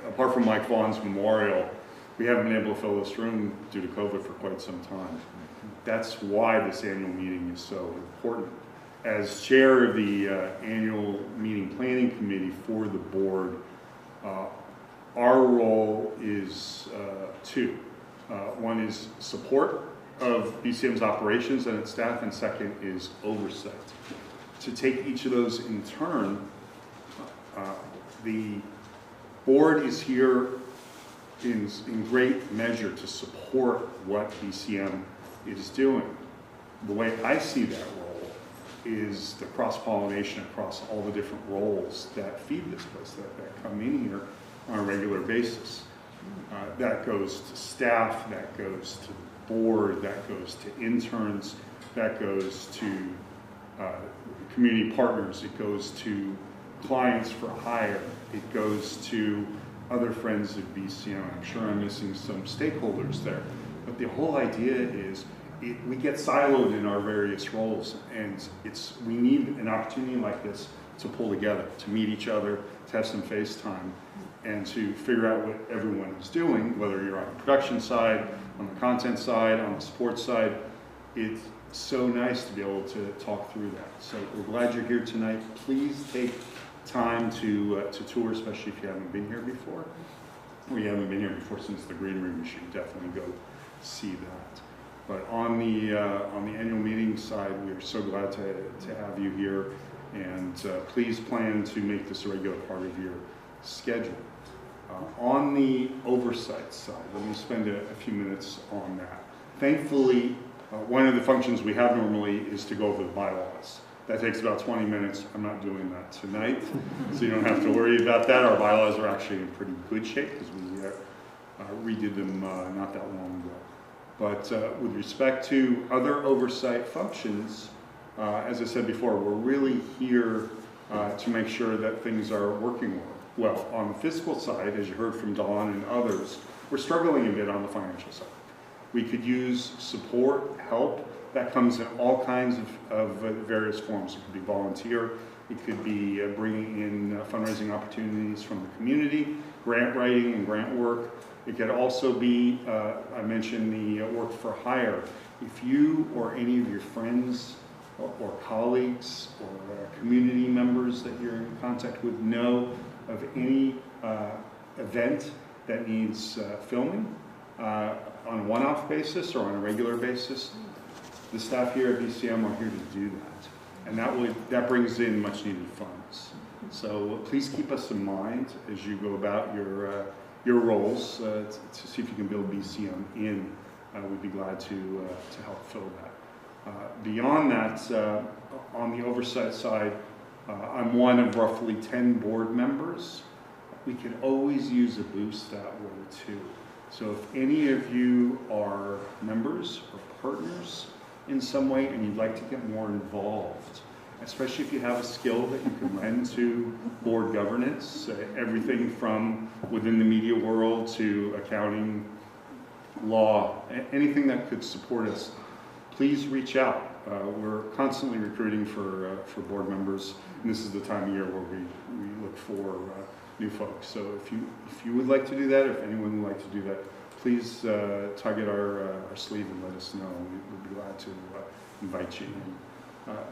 Speaker 7: Apart from Mike Vaughn's memorial, we haven't been able to fill this room due to COVID for quite some time. That's why this annual meeting is so important. As chair of the annual meeting planning committee for the board, our role is two. One is support of BCM's operations and its staff, and second is oversight. To take each of those in turn, the board is here in great measure to support what BCM is doing. The way I see that role is the cross-pollination across all the different roles that feed this place, that come in here on a regular basis. That goes to staff, that goes to the board, that goes to interns, that goes to community partners, it goes to clients for hire, it goes to other friends of BCM. I'm sure I'm missing some stakeholders there. But the whole idea is we get siloed in our various roles, and we need an opportunity like this to pull together, to meet each other, to have some face time, and to figure out what everyone is doing, whether you're on the production side, on the content side, on the sports side. It's so nice to be able to talk through that. So we're glad you're here tonight. Please take time to tour, especially if you haven't been here before, or you haven't been here before since the green room. You should definitely go see that. But on the annual meeting side, we are so glad to have you here, and please plan to make this a regular part of your schedule. On the oversight side, let me spend a few minutes on that. Thankfully, one of the functions we have normally is to go over the bylaws. That takes about 20 minutes. I'm not doing that tonight, so you don't have to worry about that. Our bylaws are actually in pretty good shape because we redid them not that long ago. But with respect to other oversight functions, as I said before, we're really here to make sure that things are working well. On the fiscal side, as you heard from Dawn and others, we're struggling a bit on the financial side. We could use support, help. That comes in all kinds of various forms. It could be volunteer. It could be bringing in fundraising opportunities from the community, grant writing and grant work. It could also be, I mentioned the work for hire. If you or any of your friends or colleagues or community members that you're in contact with know of any event that needs filming on a one-off basis or on a regular basis, the staff here at BCM are here to do that. And that brings in much needed funds. So please keep us in mind as you go about your roles to see if you can build BCM in. We'd be glad to help fill that. Beyond that, on the oversight side, I'm one of roughly 10 board members. We could always use a boost that way too. So if any of you are members or partners in some way and you'd like to get more involved, especially if you have a skill that you can lend to board governance, everything from within the media world to accounting, law, anything that could support us, please reach out. We're constantly recruiting for board members, and this is the time of year where we look for new folks. So if you would like to do that, if anyone would like to do that, please tug at our sleeve and let us know. We'd be glad to invite you in.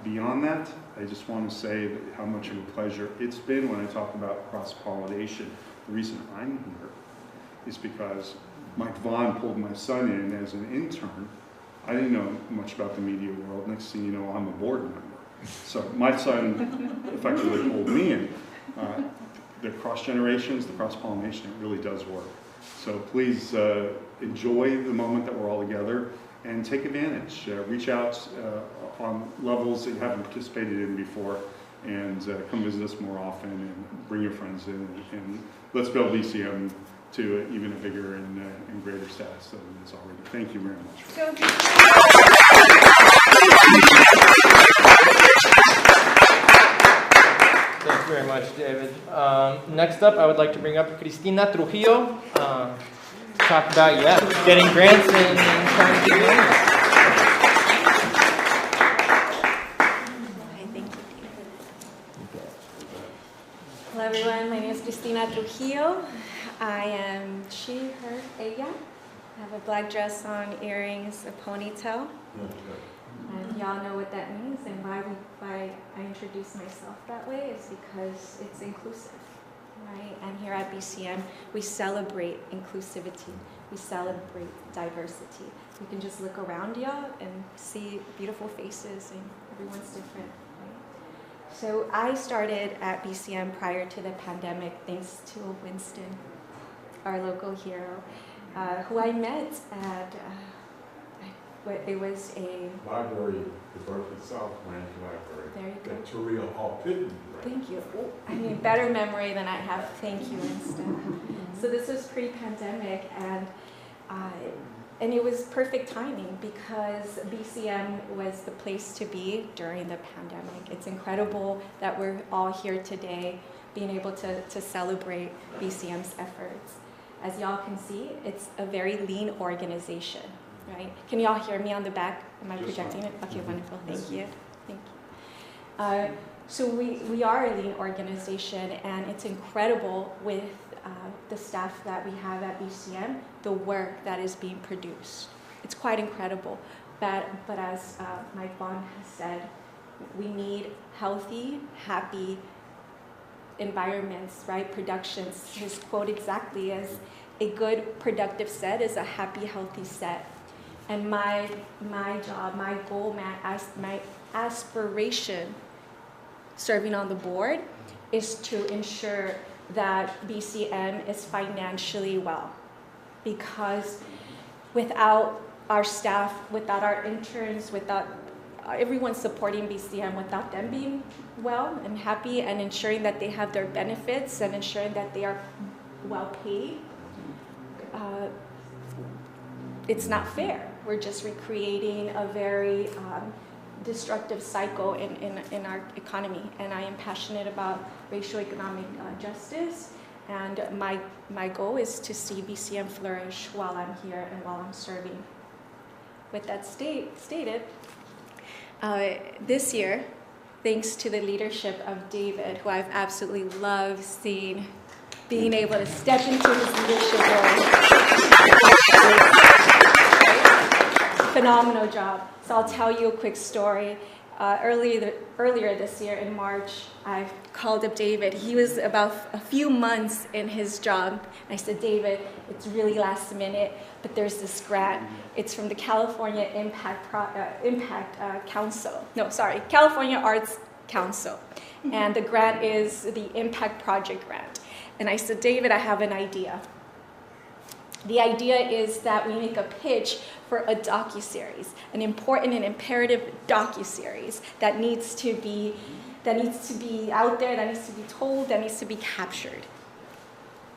Speaker 7: Beyond that, I just want to say how much of a pleasure it's been when I talk about cross-pollination. The reason I'm here is because Mike Vaughn pulled my son in as an intern. I didn't know much about the media world. Next thing you know, I'm a board member. So my son effectively pulled me in. The cross-generations, the cross-pollination, it really does work. So please enjoy the moment that we're all together and take advantage. Reach out on levels that you haven't participated in before, and come visit us more often and bring your friends in, and let's build BCM to even a bigger and greater status than it is already. Thank you very much.
Speaker 1: Thanks very much, David. Next up, I would like to bring up Cristina Trujillo. Talk about, getting grants and trying to get money.
Speaker 11: Hello everyone, my name is Cristina Trujillo. I am she, her, ella. I have a black dress on, earrings, a ponytail. And y'all know what that means, and why I introduce myself that way is because it's inclusive, right? And here at BCM, we celebrate inclusivity. We celebrate diversity. You can just look around y'all and see beautiful faces, and everyone's different. So I started at BCM prior to the pandemic, thanks to Winston, our local hero, who I met at, it was a...
Speaker 10: Library, the Berkeley South Branch Library.
Speaker 11: There you go.
Speaker 10: At Torrio Hall, Pitney. Right?
Speaker 11: Thank you. I mean, better memory than I have. Thank you, Winston. So this was pre-pandemic, and it was perfect timing because BCM was the place to be during the pandemic. It's incredible that we're all here today being able to celebrate BCM's efforts. As y'all can see, it's a very lean organization, right? Can y'all hear me on the back? Am I projecting it? Okay, wonderful, thank you. Thank you. So we are a lean organization, and it's incredible with the staff that we have at BCM, the work that is being produced. It's quite incredible. But as Mike Vaughn has said, we need healthy, happy environments, right? Productions. His quote exactly is, "A good productive set is a happy, healthy set." And my job, my goal, my aspiration serving on the board is to ensure that BCM is financially well. Because without our staff, without our interns, without everyone supporting BCM, without them being well and happy and ensuring that they have their benefits and ensuring that they are well paid, it's not fair. We're just recreating a very destructive cycle in our economy, and I am passionate about racial economic justice, and my goal is to see BCM flourish while I'm here and while I'm serving. With that stated, this year, thanks to the leadership of David, who I've absolutely loved seeing, being able to step into his leadership role. phenomenal job. So I'll tell you a quick story. Earlier this year in March, I called up David. He was about a few months in his job. I said, David, it's really last minute, but there's this grant. It's from the California California Arts Council. And the grant is the Impact Project grant. And I said, David, I have an idea. The idea is that we make a pitch for a docuseries, an important and imperative docuseries that needs to be out there, that needs to be told, that needs to be captured.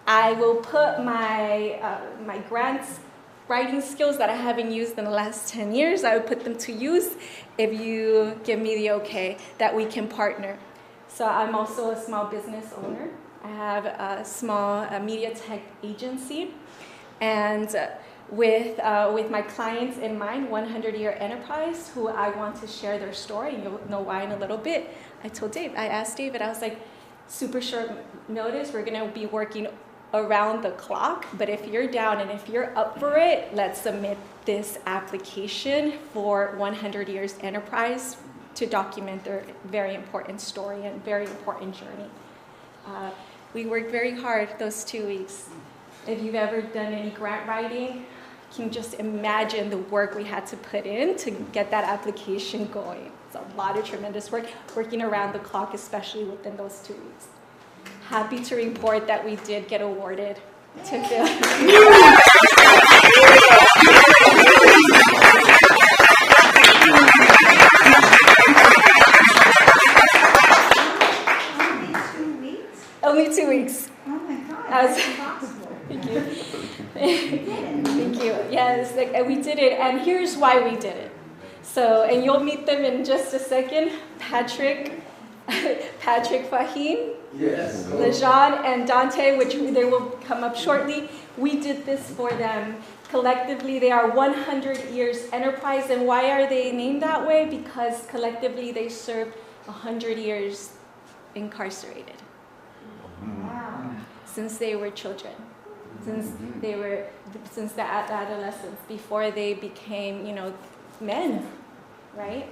Speaker 11: I will put my my grants writing skills that I haven't used in the last 10 years, I would put them to use if you give me the okay that we can partner. So I'm also a small business owner. I have a small media tech agency. And with my clients in mind, 100-year enterprise, who I want to share their story, and you'll know why in a little bit. I asked David, I was like, super short notice, we're gonna be working around the clock, but if you're down and if you're up for it, let's submit this application for 100 Years Enterprise to document their very important story and very important journey. We worked very hard those 2 weeks. If you've ever done any grant writing, you can just imagine the work we had to put in to get that application going. It's a lot of tremendous work, working around the clock, especially within those 2 weeks. Happy to report that we did get awarded to fill. Only 2 weeks.
Speaker 12: Oh my God, that's impossible.
Speaker 11: Thank you. Thank you. Yes, and we did it, and here's why we did it. So, and you'll meet them in just a second. Patrick Fahim, yes. Lejean, and Dante, which they will come up shortly. We did this for them. Collectively, they are 100 Years Enterprise, and why are they named that way? Because collectively they served 100 years incarcerated.
Speaker 12: Wow.
Speaker 11: Since they were children, since the adolescence, before they became, men, right?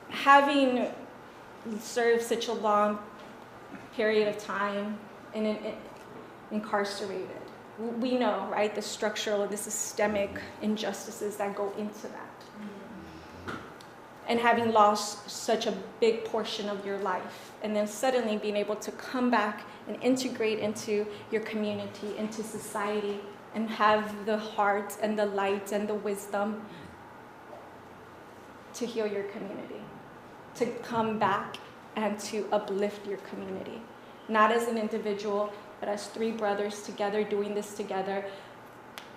Speaker 11: Having served such a long period of time and incarcerated, we know, right, the structural and the systemic injustices that go into that. And having lost such a big portion of your life, and then suddenly being able to come back and integrate into your community, into society, and have the heart and the light and the wisdom to heal your community, to come back and to uplift your community. Not as an individual, but as 3 brothers together, doing this together,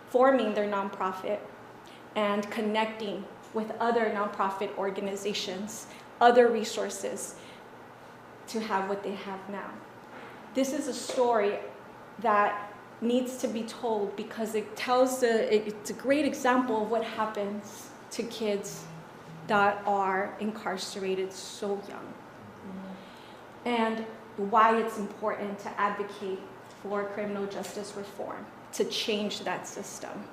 Speaker 11: forming their nonprofit and connecting with other nonprofit organizations, other resources, to have what they have now. This is a story that needs to be told because it's a great example of what happens to kids that are incarcerated so young. And why it's important to advocate for criminal justice reform, to change that system.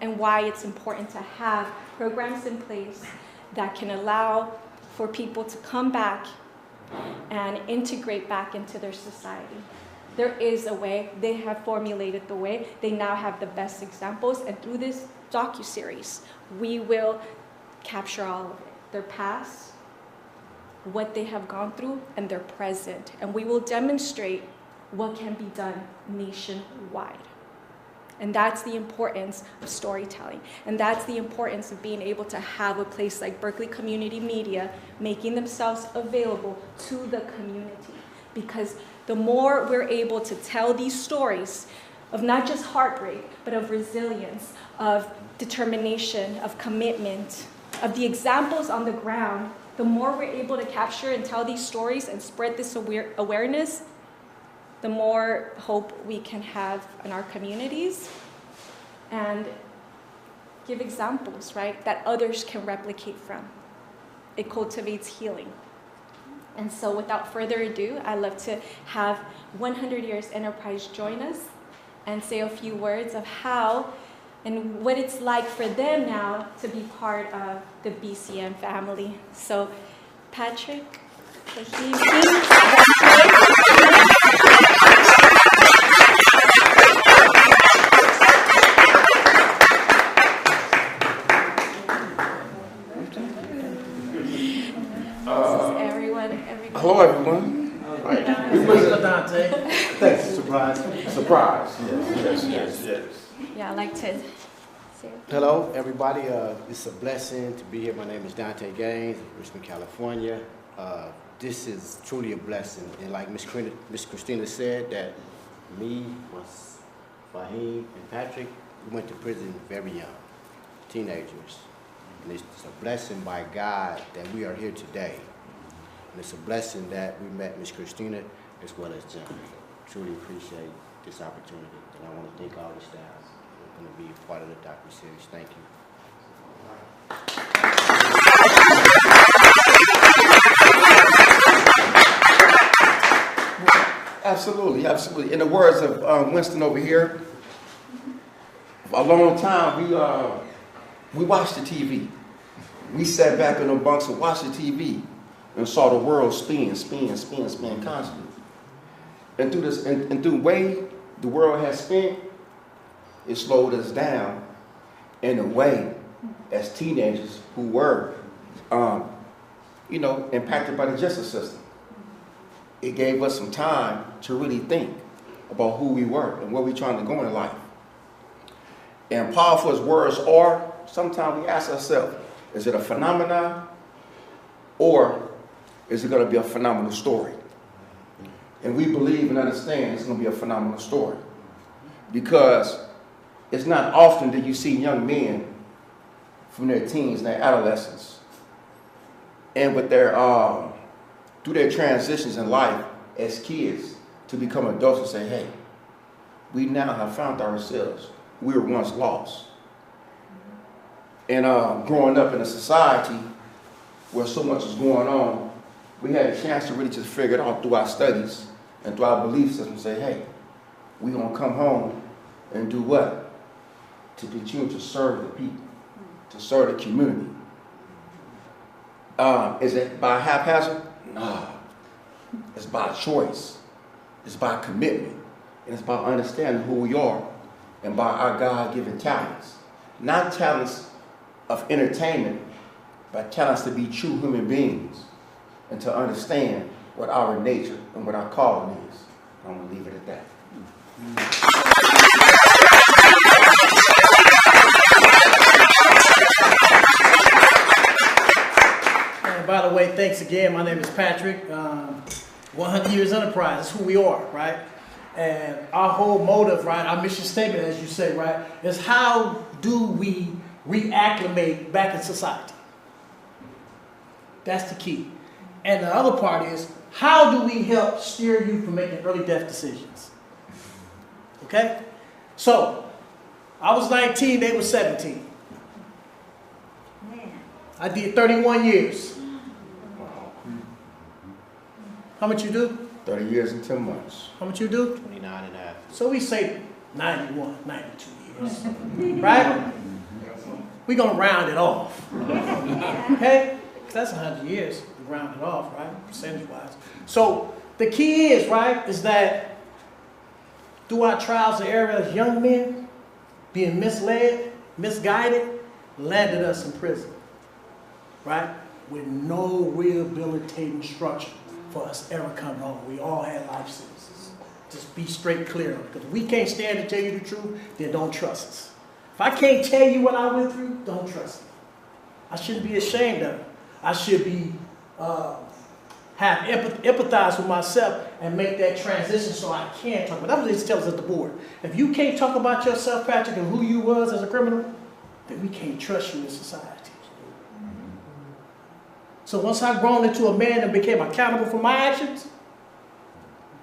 Speaker 11: And why it's important to have programs in place that can allow for people to come back and integrate back into their society. There is a way. They have formulated the way. They now have the best examples, and through this docuseries, we will capture all of it. Their past, what they have gone through, and their present. And we will demonstrate what can be done nationwide. And that's the importance of storytelling. And that's the importance of being able to have a place like Berkeley Community Media making themselves available to the community. Because the more we're able to tell these stories of not just heartbreak, but of resilience, of determination, of commitment, of the examples on the ground, the more we're able to capture and tell these stories and spread this awareness, the more hope we can have in our communities and give examples, right, that others can replicate from. It cultivates healing. And so without further ado, I'd love to have 100 Years Enterprise join us and say a few words of how and what it's like for them now to be part of the BCM family. So, Patrick,
Speaker 13: hello, everyone. We was Dante. Thanks. Surprise. Surprise. Yes.
Speaker 11: Yeah, I'd like to say.
Speaker 14: Hello, everybody. It's a blessing to be here. My name is Dante Gaines, Richmond, California. This is truly a blessing. And like Miss Christina said, that me, Fahim, and Patrick, we went to prison very young, teenagers. And it's a blessing by God that we are here today. And it's a blessing that we met Miss Christina as well as John. Truly appreciate this opportunity. And I want to thank all the staff who are going to be a part of the docu-series. Thank you.
Speaker 13: Absolutely. In the words of Winston over here, for a long time we watched the TV. We sat back in the bunks and watched the TV and saw the world spin constantly. And through this, and through the way the world has spent, it slowed us down in a way as teenagers who were, impacted by the justice system. It gave us some time to really think about who we were and where we're trying to go in life. And powerful as words are, sometimes we ask ourselves, is it a phenomenon or is it going to be a phenomenal story? And we believe and understand it's going to be a phenomenal story. Because it's not often that you see young men from their teens and their adolescence and with their through their transitions in life as kids to become adults and say, hey, we now have found ourselves. We were once lost. And growing up in a society where so much is going on, we had a chance to really just figure it out through our studies and through our belief system and say, hey, we're going to come home and do what? To continue to serve the people, to serve the community. Is it by haphazard? No. It's by choice. It's by commitment. And it's by understanding who we are and by our God-given talents. Not talents of entertainment, but talents to be true human beings and to understand what our nature and what our calling is. I'm going to leave it at that.
Speaker 15: And by the way, thanks again. My name is Patrick. 100 Years Enterprise is who we are, right? And our whole motive, right, our mission statement, as you say, right, is how do we reacclimate back in society? That's the key. And the other part is, how do we help steer you from making early death decisions? Okay? So, I was 19, they were 17. Man. I did 31 years. How much you do?
Speaker 13: 30 years and 10 months.
Speaker 15: How much you do?
Speaker 14: 29 and a half.
Speaker 15: So we say 91, 92 years. Right? We're going to round it off. Okay? Because that's 100 years. We round it off, right? Percentage-wise. So the key is, right, is that through our trials and errors as young men, being misled, misguided, landed us in prison. Right? With no rehabilitating structure for us ever coming home. We all had life sentences. Just be straight clear. Because if we can't stand to tell you the truth, then don't trust us. If I can't tell you what I went through, don't trust me. I shouldn't be ashamed of it. I should be empathize with myself and make that transition so I can talk about. That's what it tells us at the board. If you can't talk about yourself, Patrick, and who you was as a criminal, then we can't trust you in society. So once I grown into a man and became accountable for my actions,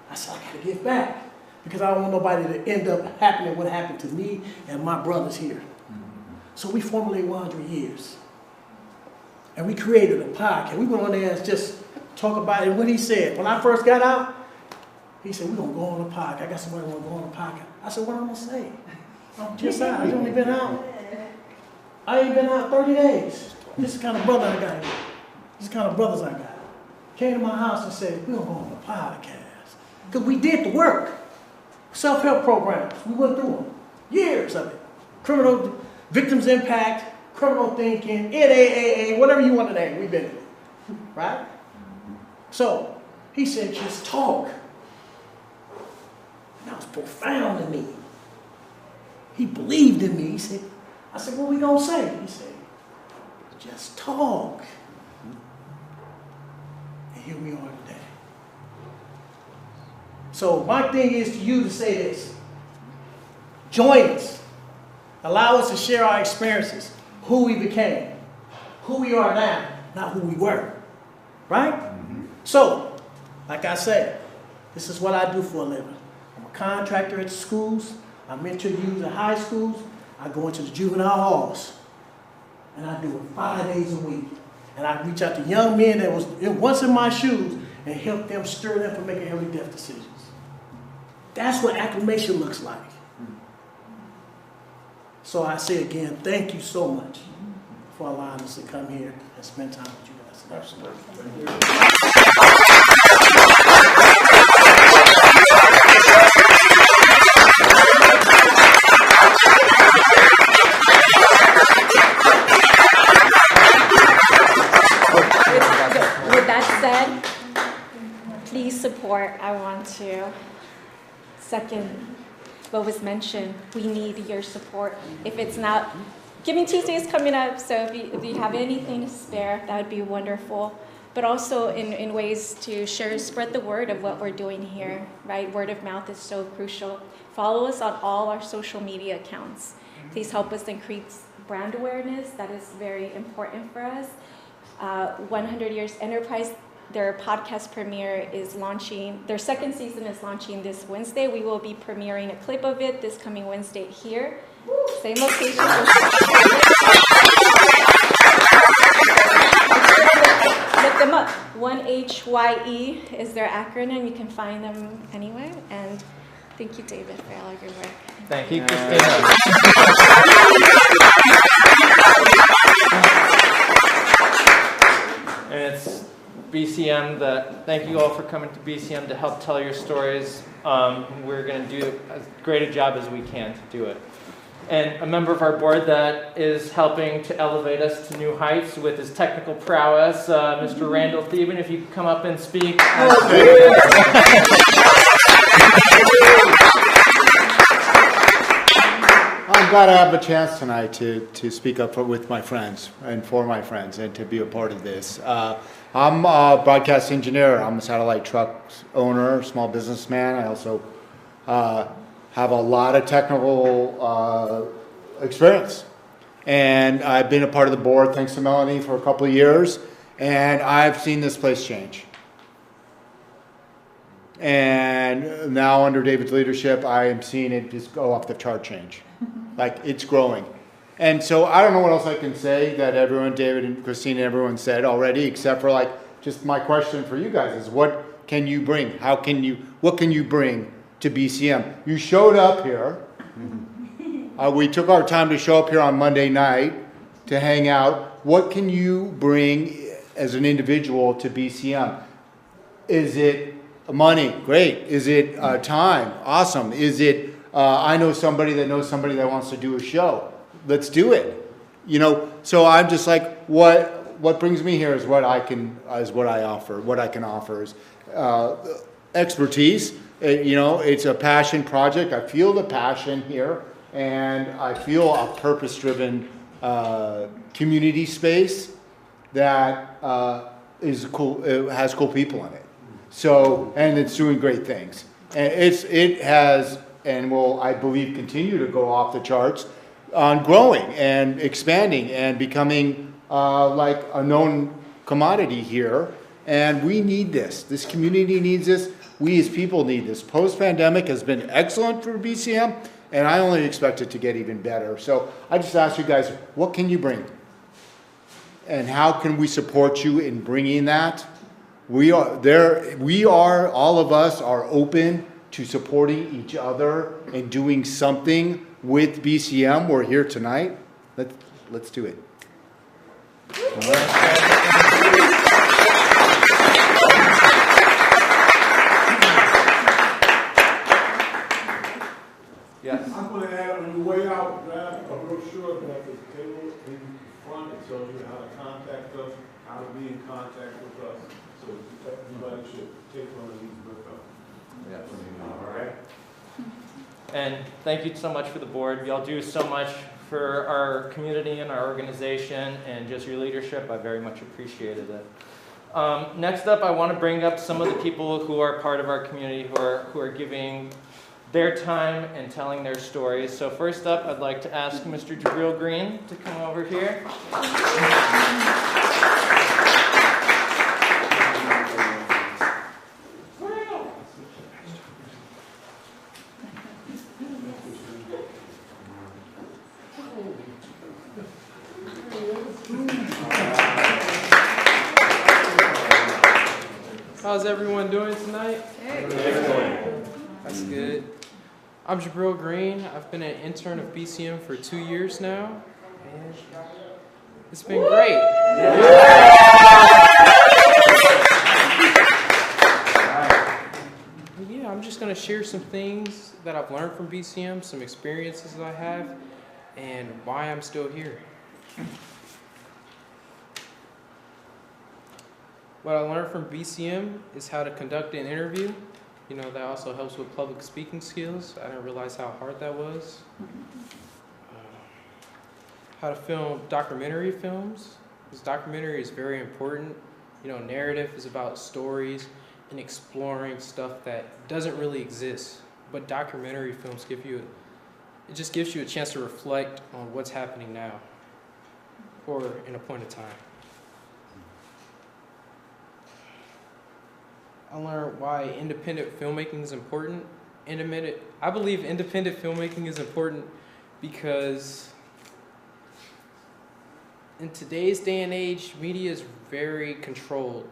Speaker 15: I said, I gotta give back. Because I don't want nobody to end up happening what happened to me and my brothers here. So we formulated 100 years. And we created a podcast. We went on there and just talk about it. And what he said, when I first got out, he said, we're gonna go on a podcast. I got somebody who wanna go on a podcast. I said, what am I gonna say? I'm just out. I've only been out. I ain't been out 30 days. This is the kind of brother I got here. This is the kind of brothers I got. Came to my house and said, we're going to go on a podcast. Because we did the work. Self-help programs. We went through them. Years of it. Criminal victims impact, criminal thinking, NAAA, whatever you want to name, we've been in it. Right? So, he said, just talk. And that was profound to me. He believed in me. He said, I said, what we going to say? He said, just talk. And here we are today. So my thing is to you to say this. Join us. Allow us to share our experiences, who we became, who we are now, not who we were. Right? So, like I said, this is what I do for a living. I'm a contractor at schools. I mentor youth at high schools. I go into the juvenile halls. And I do it 5 days a week. And I reach out to young men that was once in my shoes and help them stir them from making early death decisions. That's what acclimation looks like. So I say again, thank you so much for allowing us to come here and spend time with you guys. Absolutely.
Speaker 11: With that said, please support. I want to second what was mentioned. We need your support. If it's not, Giving Tuesday is coming up, so if you have anything to spare, that would be wonderful. But also in ways to share, spread the word of what we're doing here, right? Word of mouth is so crucial. Follow us on all our social media accounts. Please help us increase brand awareness. That is very important for us. 100 Years Enterprise, their podcast premiere is launching, their second season is launching this Wednesday. We will be premiering a clip of it this coming Wednesday here. Same location. Look them up. 1HYE is their acronym. You can find them anywhere. And thank you, David, for all of your work.
Speaker 1: Thank you, Christina. And it's BCM thank you all for coming to BCM to help tell your stories. We're going to do as great a job as we can to do it. And a member of our board that is helping to elevate us to new heights with his technical prowess, Mr. Randall Theben, if you could come up and speak.
Speaker 16: I'm glad I have a chance tonight to speak up with my friends and for my friends and to be a part of this. I'm a broadcast engineer. I'm a satellite truck owner, small businessman. I also have a lot of technical experience. And I've been a part of the board, thanks to Melanie, for a couple of years. And I've seen this place change. And now under David's leadership, I am seeing it just go off the chart change. Like, it's growing. And so I don't know what else I can say that everyone, David and Christine, everyone said already, except for like, just my question for you guys is, what can you bring? What can you bring to BCM? You showed up here. We took our time to show up here on Monday night to hang out. What can you bring as an individual to BCM? Is it money? Great. Is it time? Awesome. Is it I know somebody that knows somebody that wants to do a show? Let's do it. You know, so I'm just like, what brings me here is what I offer. What I can offer is expertise. It's a passion project. I feel the passion here, and I feel a purpose-driven community space that is cool. It has cool people in it. So, and it's doing great things. And it has, and will, I believe, continue to go off the charts on growing and expanding and becoming like a known commodity here. And we need this. This community needs this. We as people need this. Post-pandemic has been excellent for BCM, and I only expect it to get even better. So I just ask you guys, what can you bring? And how can we support you in bringing that? We are, all of us are open to supporting each other and doing something with BCM. We're here tonight. Let's do it.
Speaker 1: Yes.
Speaker 10: I'm going to add on your way out, grab a brochure at the table in front. It tells you how to contact us, how to be in contact with us. So everybody should take one of these with us.
Speaker 1: Yes.
Speaker 10: All right.
Speaker 1: And thank you so much for the board. Y'all do so much for our community and our organization, and just your leadership. I very much appreciated it. Next up, I want to bring up some of the people who are part of our community who are giving their time and telling their stories. So first up, I'd like to ask Mr. Jabril Green to come over here.
Speaker 17: How's everyone doing tonight?
Speaker 1: Excellent.
Speaker 17: That's good. I'm Jabril Green. I've been an intern of BCM for 2 years now, and it's been great. Yeah, I'm just going to share some things that I've learned from BCM, some experiences that I have, and why I'm still here. What I learned from BCM is how to conduct an interview. You know, that also helps with public speaking skills. I didn't realize how hard that was. How to film documentary films. This documentary is very important. You know, narrative is about stories and exploring stuff that doesn't really exist. But documentary films it just gives you a chance to reflect on what's happening now or in a point of time. I learned why independent filmmaking is important. I believe independent filmmaking is important because in today's day and age, media is very controlled.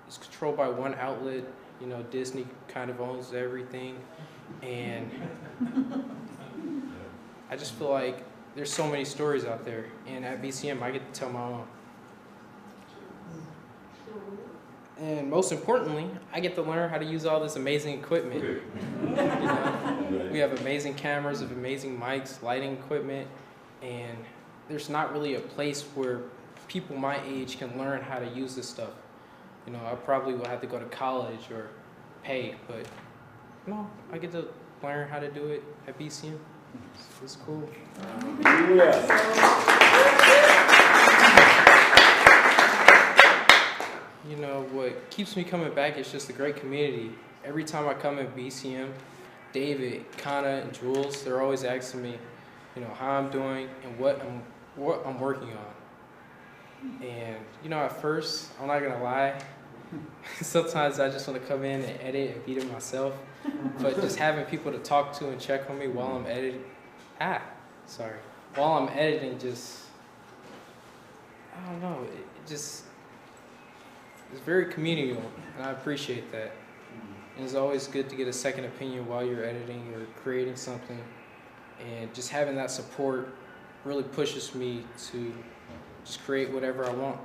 Speaker 17: It's controlled by one outlet. You know, Disney kind of owns everything. And I just feel like there's so many stories out there. And at BCM, I get to tell my own. And most importantly, I get to learn how to use all this amazing equipment. You know, we have amazing cameras, amazing mics, lighting equipment, and there's not really a place where people my age can learn how to use this stuff. You know, I probably will have to go to college or pay, but no, I get to learn how to do it at BCM. It's cool. You know, what keeps me coming back is just a great community. Every time I come in BCM, David, Kana, and Jules, they're always asking me, you know, how I'm doing and what I'm working on. And, you know, at first, I'm not gonna lie, sometimes I just want to come in and edit and beat it myself. But just having people to talk to and check on me while I'm editing, while I'm editing, just, I don't know, it's very communal, and I appreciate that. And it's always good to get a second opinion while you're editing or creating something. And just having that support really pushes me to just create whatever I want.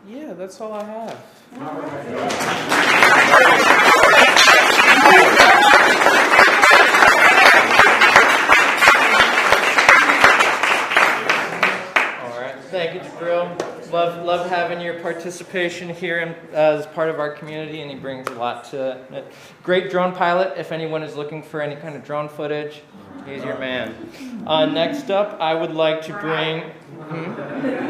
Speaker 17: Yeah, that's all I have.
Speaker 1: Thank you, Jabril. Love having your participation here as part of our community, and he brings a lot to it. Great drone pilot. If anyone is looking for any kind of drone footage, he's your man. Next up, I would like to bring.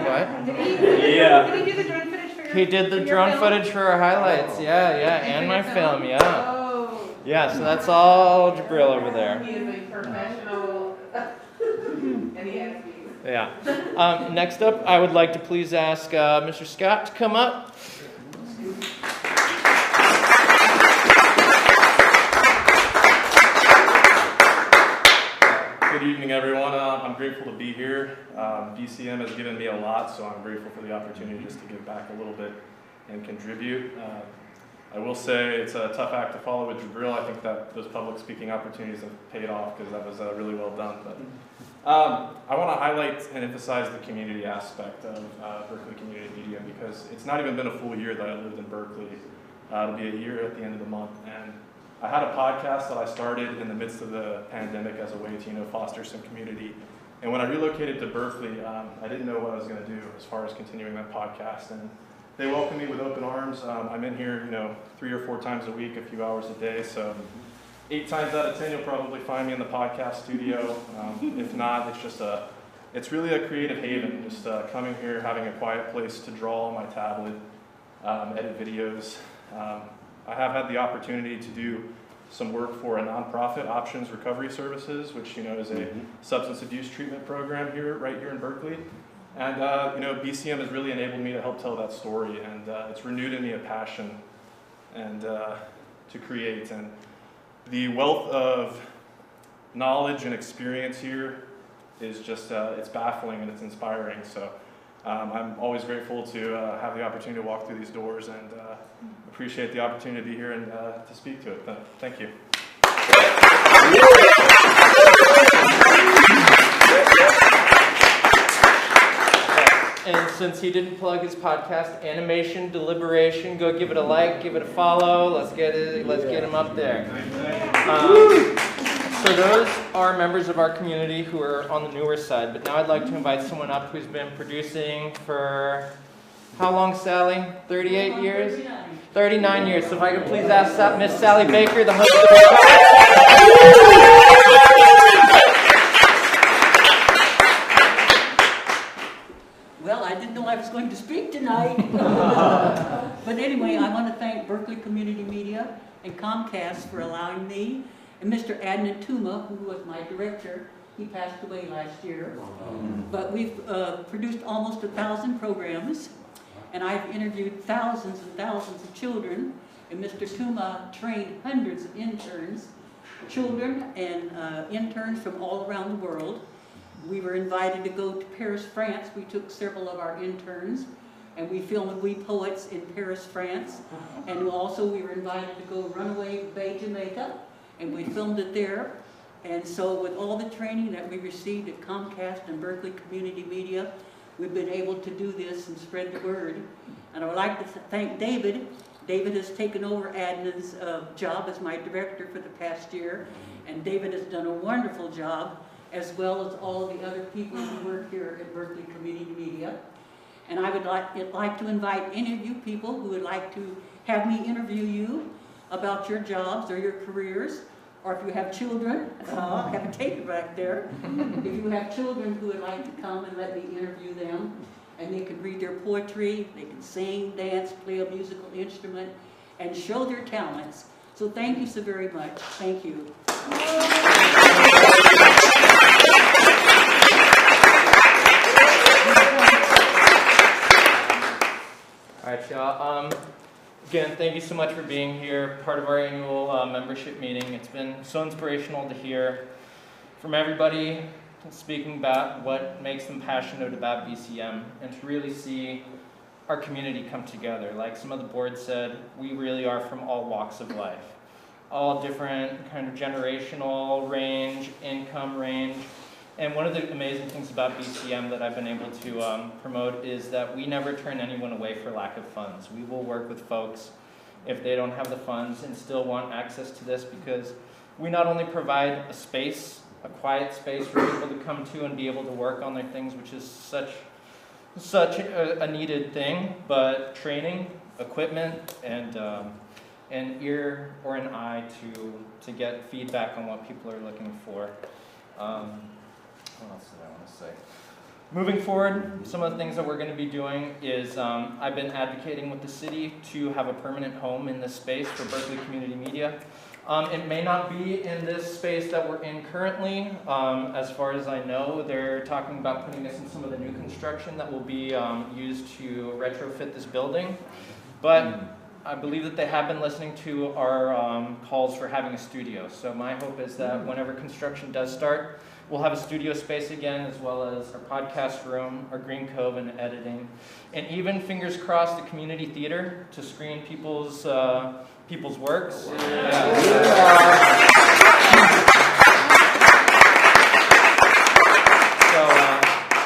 Speaker 1: What?
Speaker 3: Did he do the drone footage for your?
Speaker 1: He did the drone footage for our highlights. Yeah, and my film. Yeah.
Speaker 3: Oh.
Speaker 1: Yeah. So that's all Jabril over there.
Speaker 3: He is a professional, and he has.
Speaker 1: Yeah. Next up, I would like to please ask Mr. Scott to come up.
Speaker 18: Good evening, everyone. I'm grateful to be here. BCM has given me a lot, so I'm grateful for the opportunity just to give back a little bit and contribute. I will say it's a tough act to follow with Jabril. I think that those public speaking opportunities have paid off because that was really well done. But I want to highlight and emphasize the community aspect of Berkeley Community Media because it's not even been a full year that I lived in Berkeley. It'll be a year at the end of the month. And I had a podcast that I started in the midst of the pandemic as a way to foster some community. And when I relocated to Berkeley, I didn't know what I was going to do as far as continuing that podcast. And they welcomed me with open arms. I'm in here, 3 or 4 times a week, a few hours a day. So 8 times out of 10, you'll probably find me in the podcast studio. If not, it's really a creative haven. Just coming here, having a quiet place to draw on my tablet, edit videos. I have had the opportunity to do some work for a nonprofit, Options Recovery Services, which is a substance abuse treatment program right here in Berkeley. And BCM has really enabled me to help tell that story, and it's renewed in me a passion and to create. And the wealth of knowledge and experience here is just it's baffling and it's inspiring. So I'm always grateful to have the opportunity to walk through these doors and appreciate the opportunity to be here and to speak to it. Thank you.
Speaker 1: And since he didn't plug his podcast, Animation Deliberation, go give it a like, give it a follow. Let's get him up there. So those are members of our community who are on the newer side. But now I'd like to invite someone up who's been producing for how long, Sally? 38 years? 39 years. So if I could please ask Miss Sally Baker, the host of the
Speaker 19: Well, I didn't know I was going to speak tonight. But anyway, I want to thank Berkeley Community Media and Comcast for allowing me, and Mr. Adnan Tuma, who was my director. He passed away last year. But we've produced almost 1,000 programs, and I've interviewed thousands and thousands of children, and Mr. Tuma trained hundreds of interns, children and interns from all around the world. We were invited to go to Paris, France. We took several of our interns, and we filmed We Poets in Paris, France. And also we were invited to go Runaway Bay, Jamaica, and we filmed it there. And so with all the training that we received at Comcast and Berkeley Community Media, we've been able to do this and spread the word. And I would like to thank David. David has taken over Adnan's job as my director for the past year, and David has done a wonderful job, as well as all of the other people who work here at Berkeley Community Media. And I would like to invite any of you people who would like to have me interview you about your jobs or your careers, or if you have children, I have a tape back there. If you have children who would like to come and let me interview them, and they can read their poetry, they can sing, dance, play a musical instrument, and show their talents. So thank you so very much. Thank you.
Speaker 1: All right, y'all. Again, thank you so much for being here, part of our annual membership meeting. It's been so inspirational to hear from everybody speaking about what makes them passionate about BCM and to really see our community come together. Like some of the board said, we really are from all walks of life, all different kind of generational range, income range. And one of the amazing things about BCM that I've been able to promote is that we never turn anyone away for lack of funds. We will work with folks if they don't have the funds and still want access to this, because we not only provide a space, a quiet space for people to come to and be able to work on their things, which is such a needed thing, but training, equipment, and an ear or an eye to get feedback on what people are looking for. What else did I want to say? Moving forward, some of the things that we're going to be doing is I've been advocating with the city to have a permanent home in this space for Berkeley Community Media. It may not be in this space that we're in currently. As far as I know, they're talking about putting us in some of the new construction that will be used to retrofit this building. But I believe that they have been listening to our calls for having a studio. So my hope is that whenever construction does start, We'll have a studio space again, as well as our podcast room, our green cove and editing, and even, fingers crossed, a community theater to screen people's works.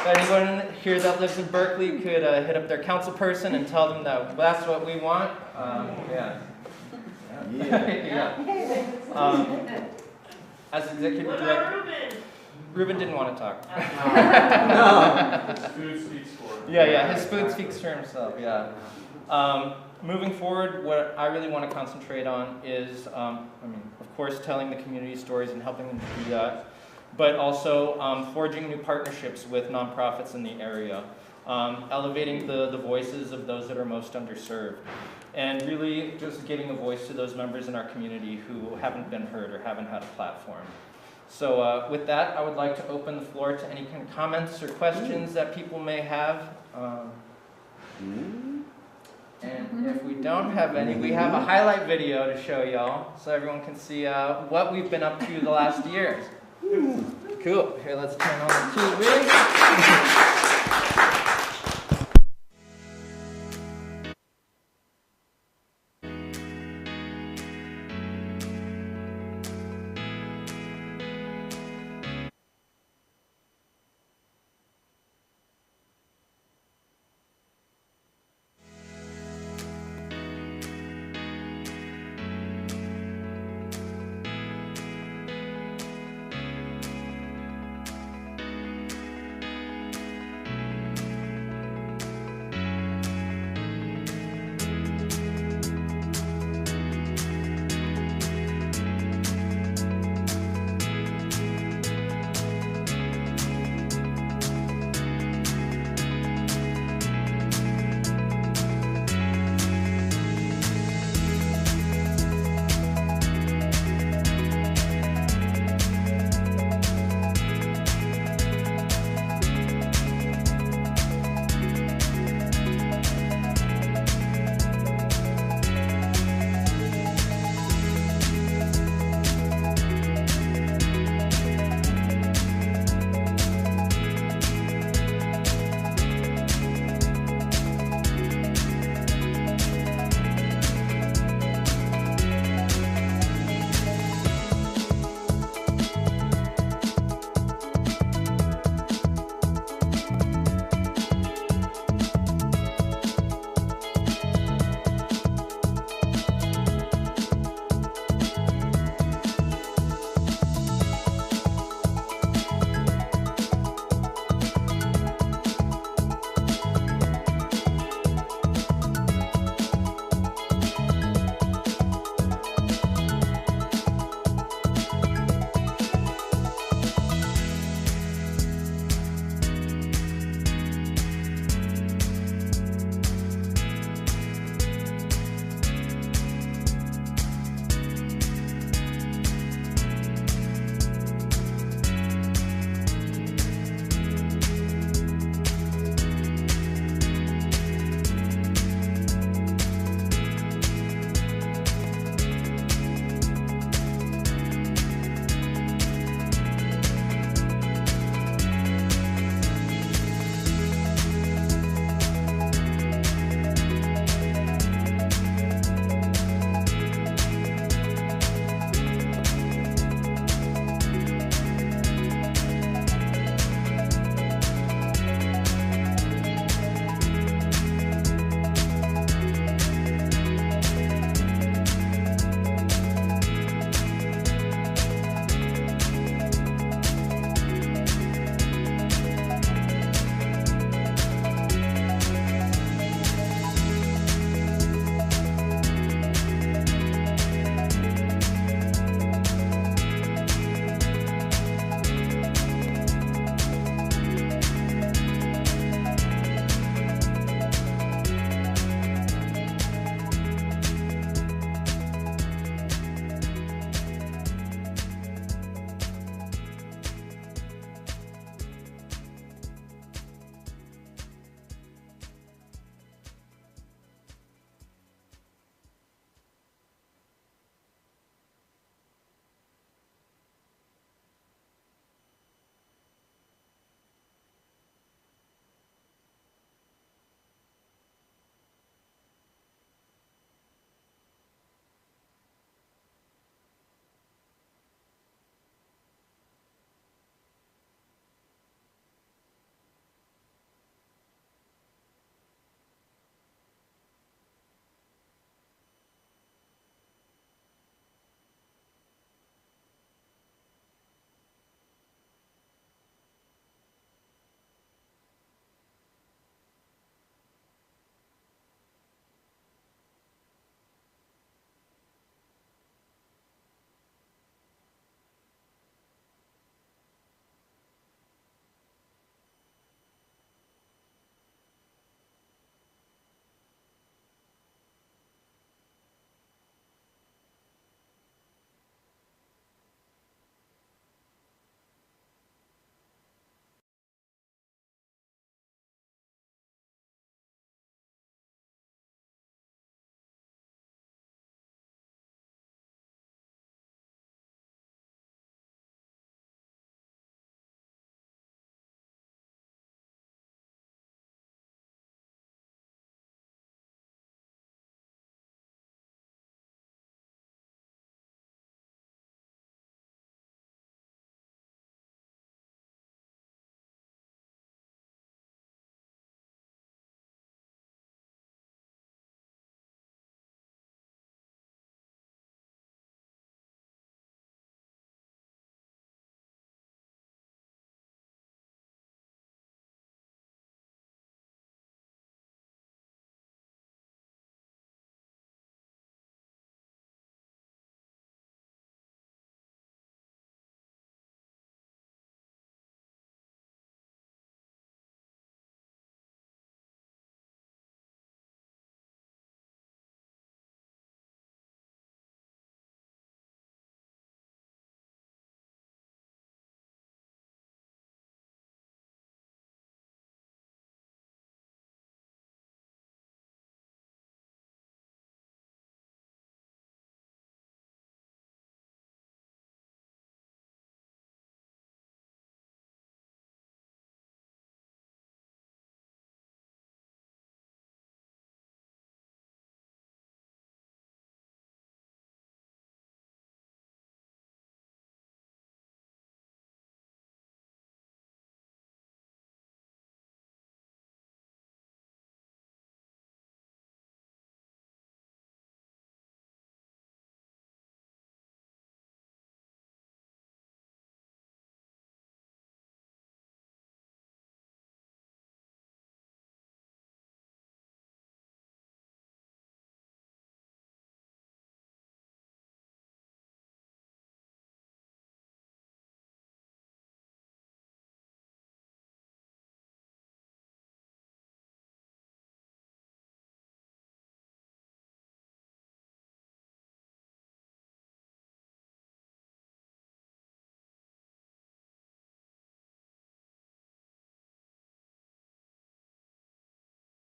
Speaker 1: If anyone here that lives in Berkeley could hit up their council person and tell them that that's what we want. As executive director, Ruben didn't want to talk.
Speaker 18: His food speaks for him.
Speaker 1: His food speaks for himself. Moving forward, what I really want to concentrate on is, of course, telling the community stories and helping them to do that, but also forging new partnerships with nonprofits in the area, elevating the voices of those that are most underserved, and really just giving a voice to those members in our community who haven't been heard or haven't had a platform. So with that, I would like to open the floor to any kind of comments or questions that people may have. And if we don't have any, we have a highlight video to show y'all so everyone can see what we've been up to the last year. Cool. Here, let's turn on the TV.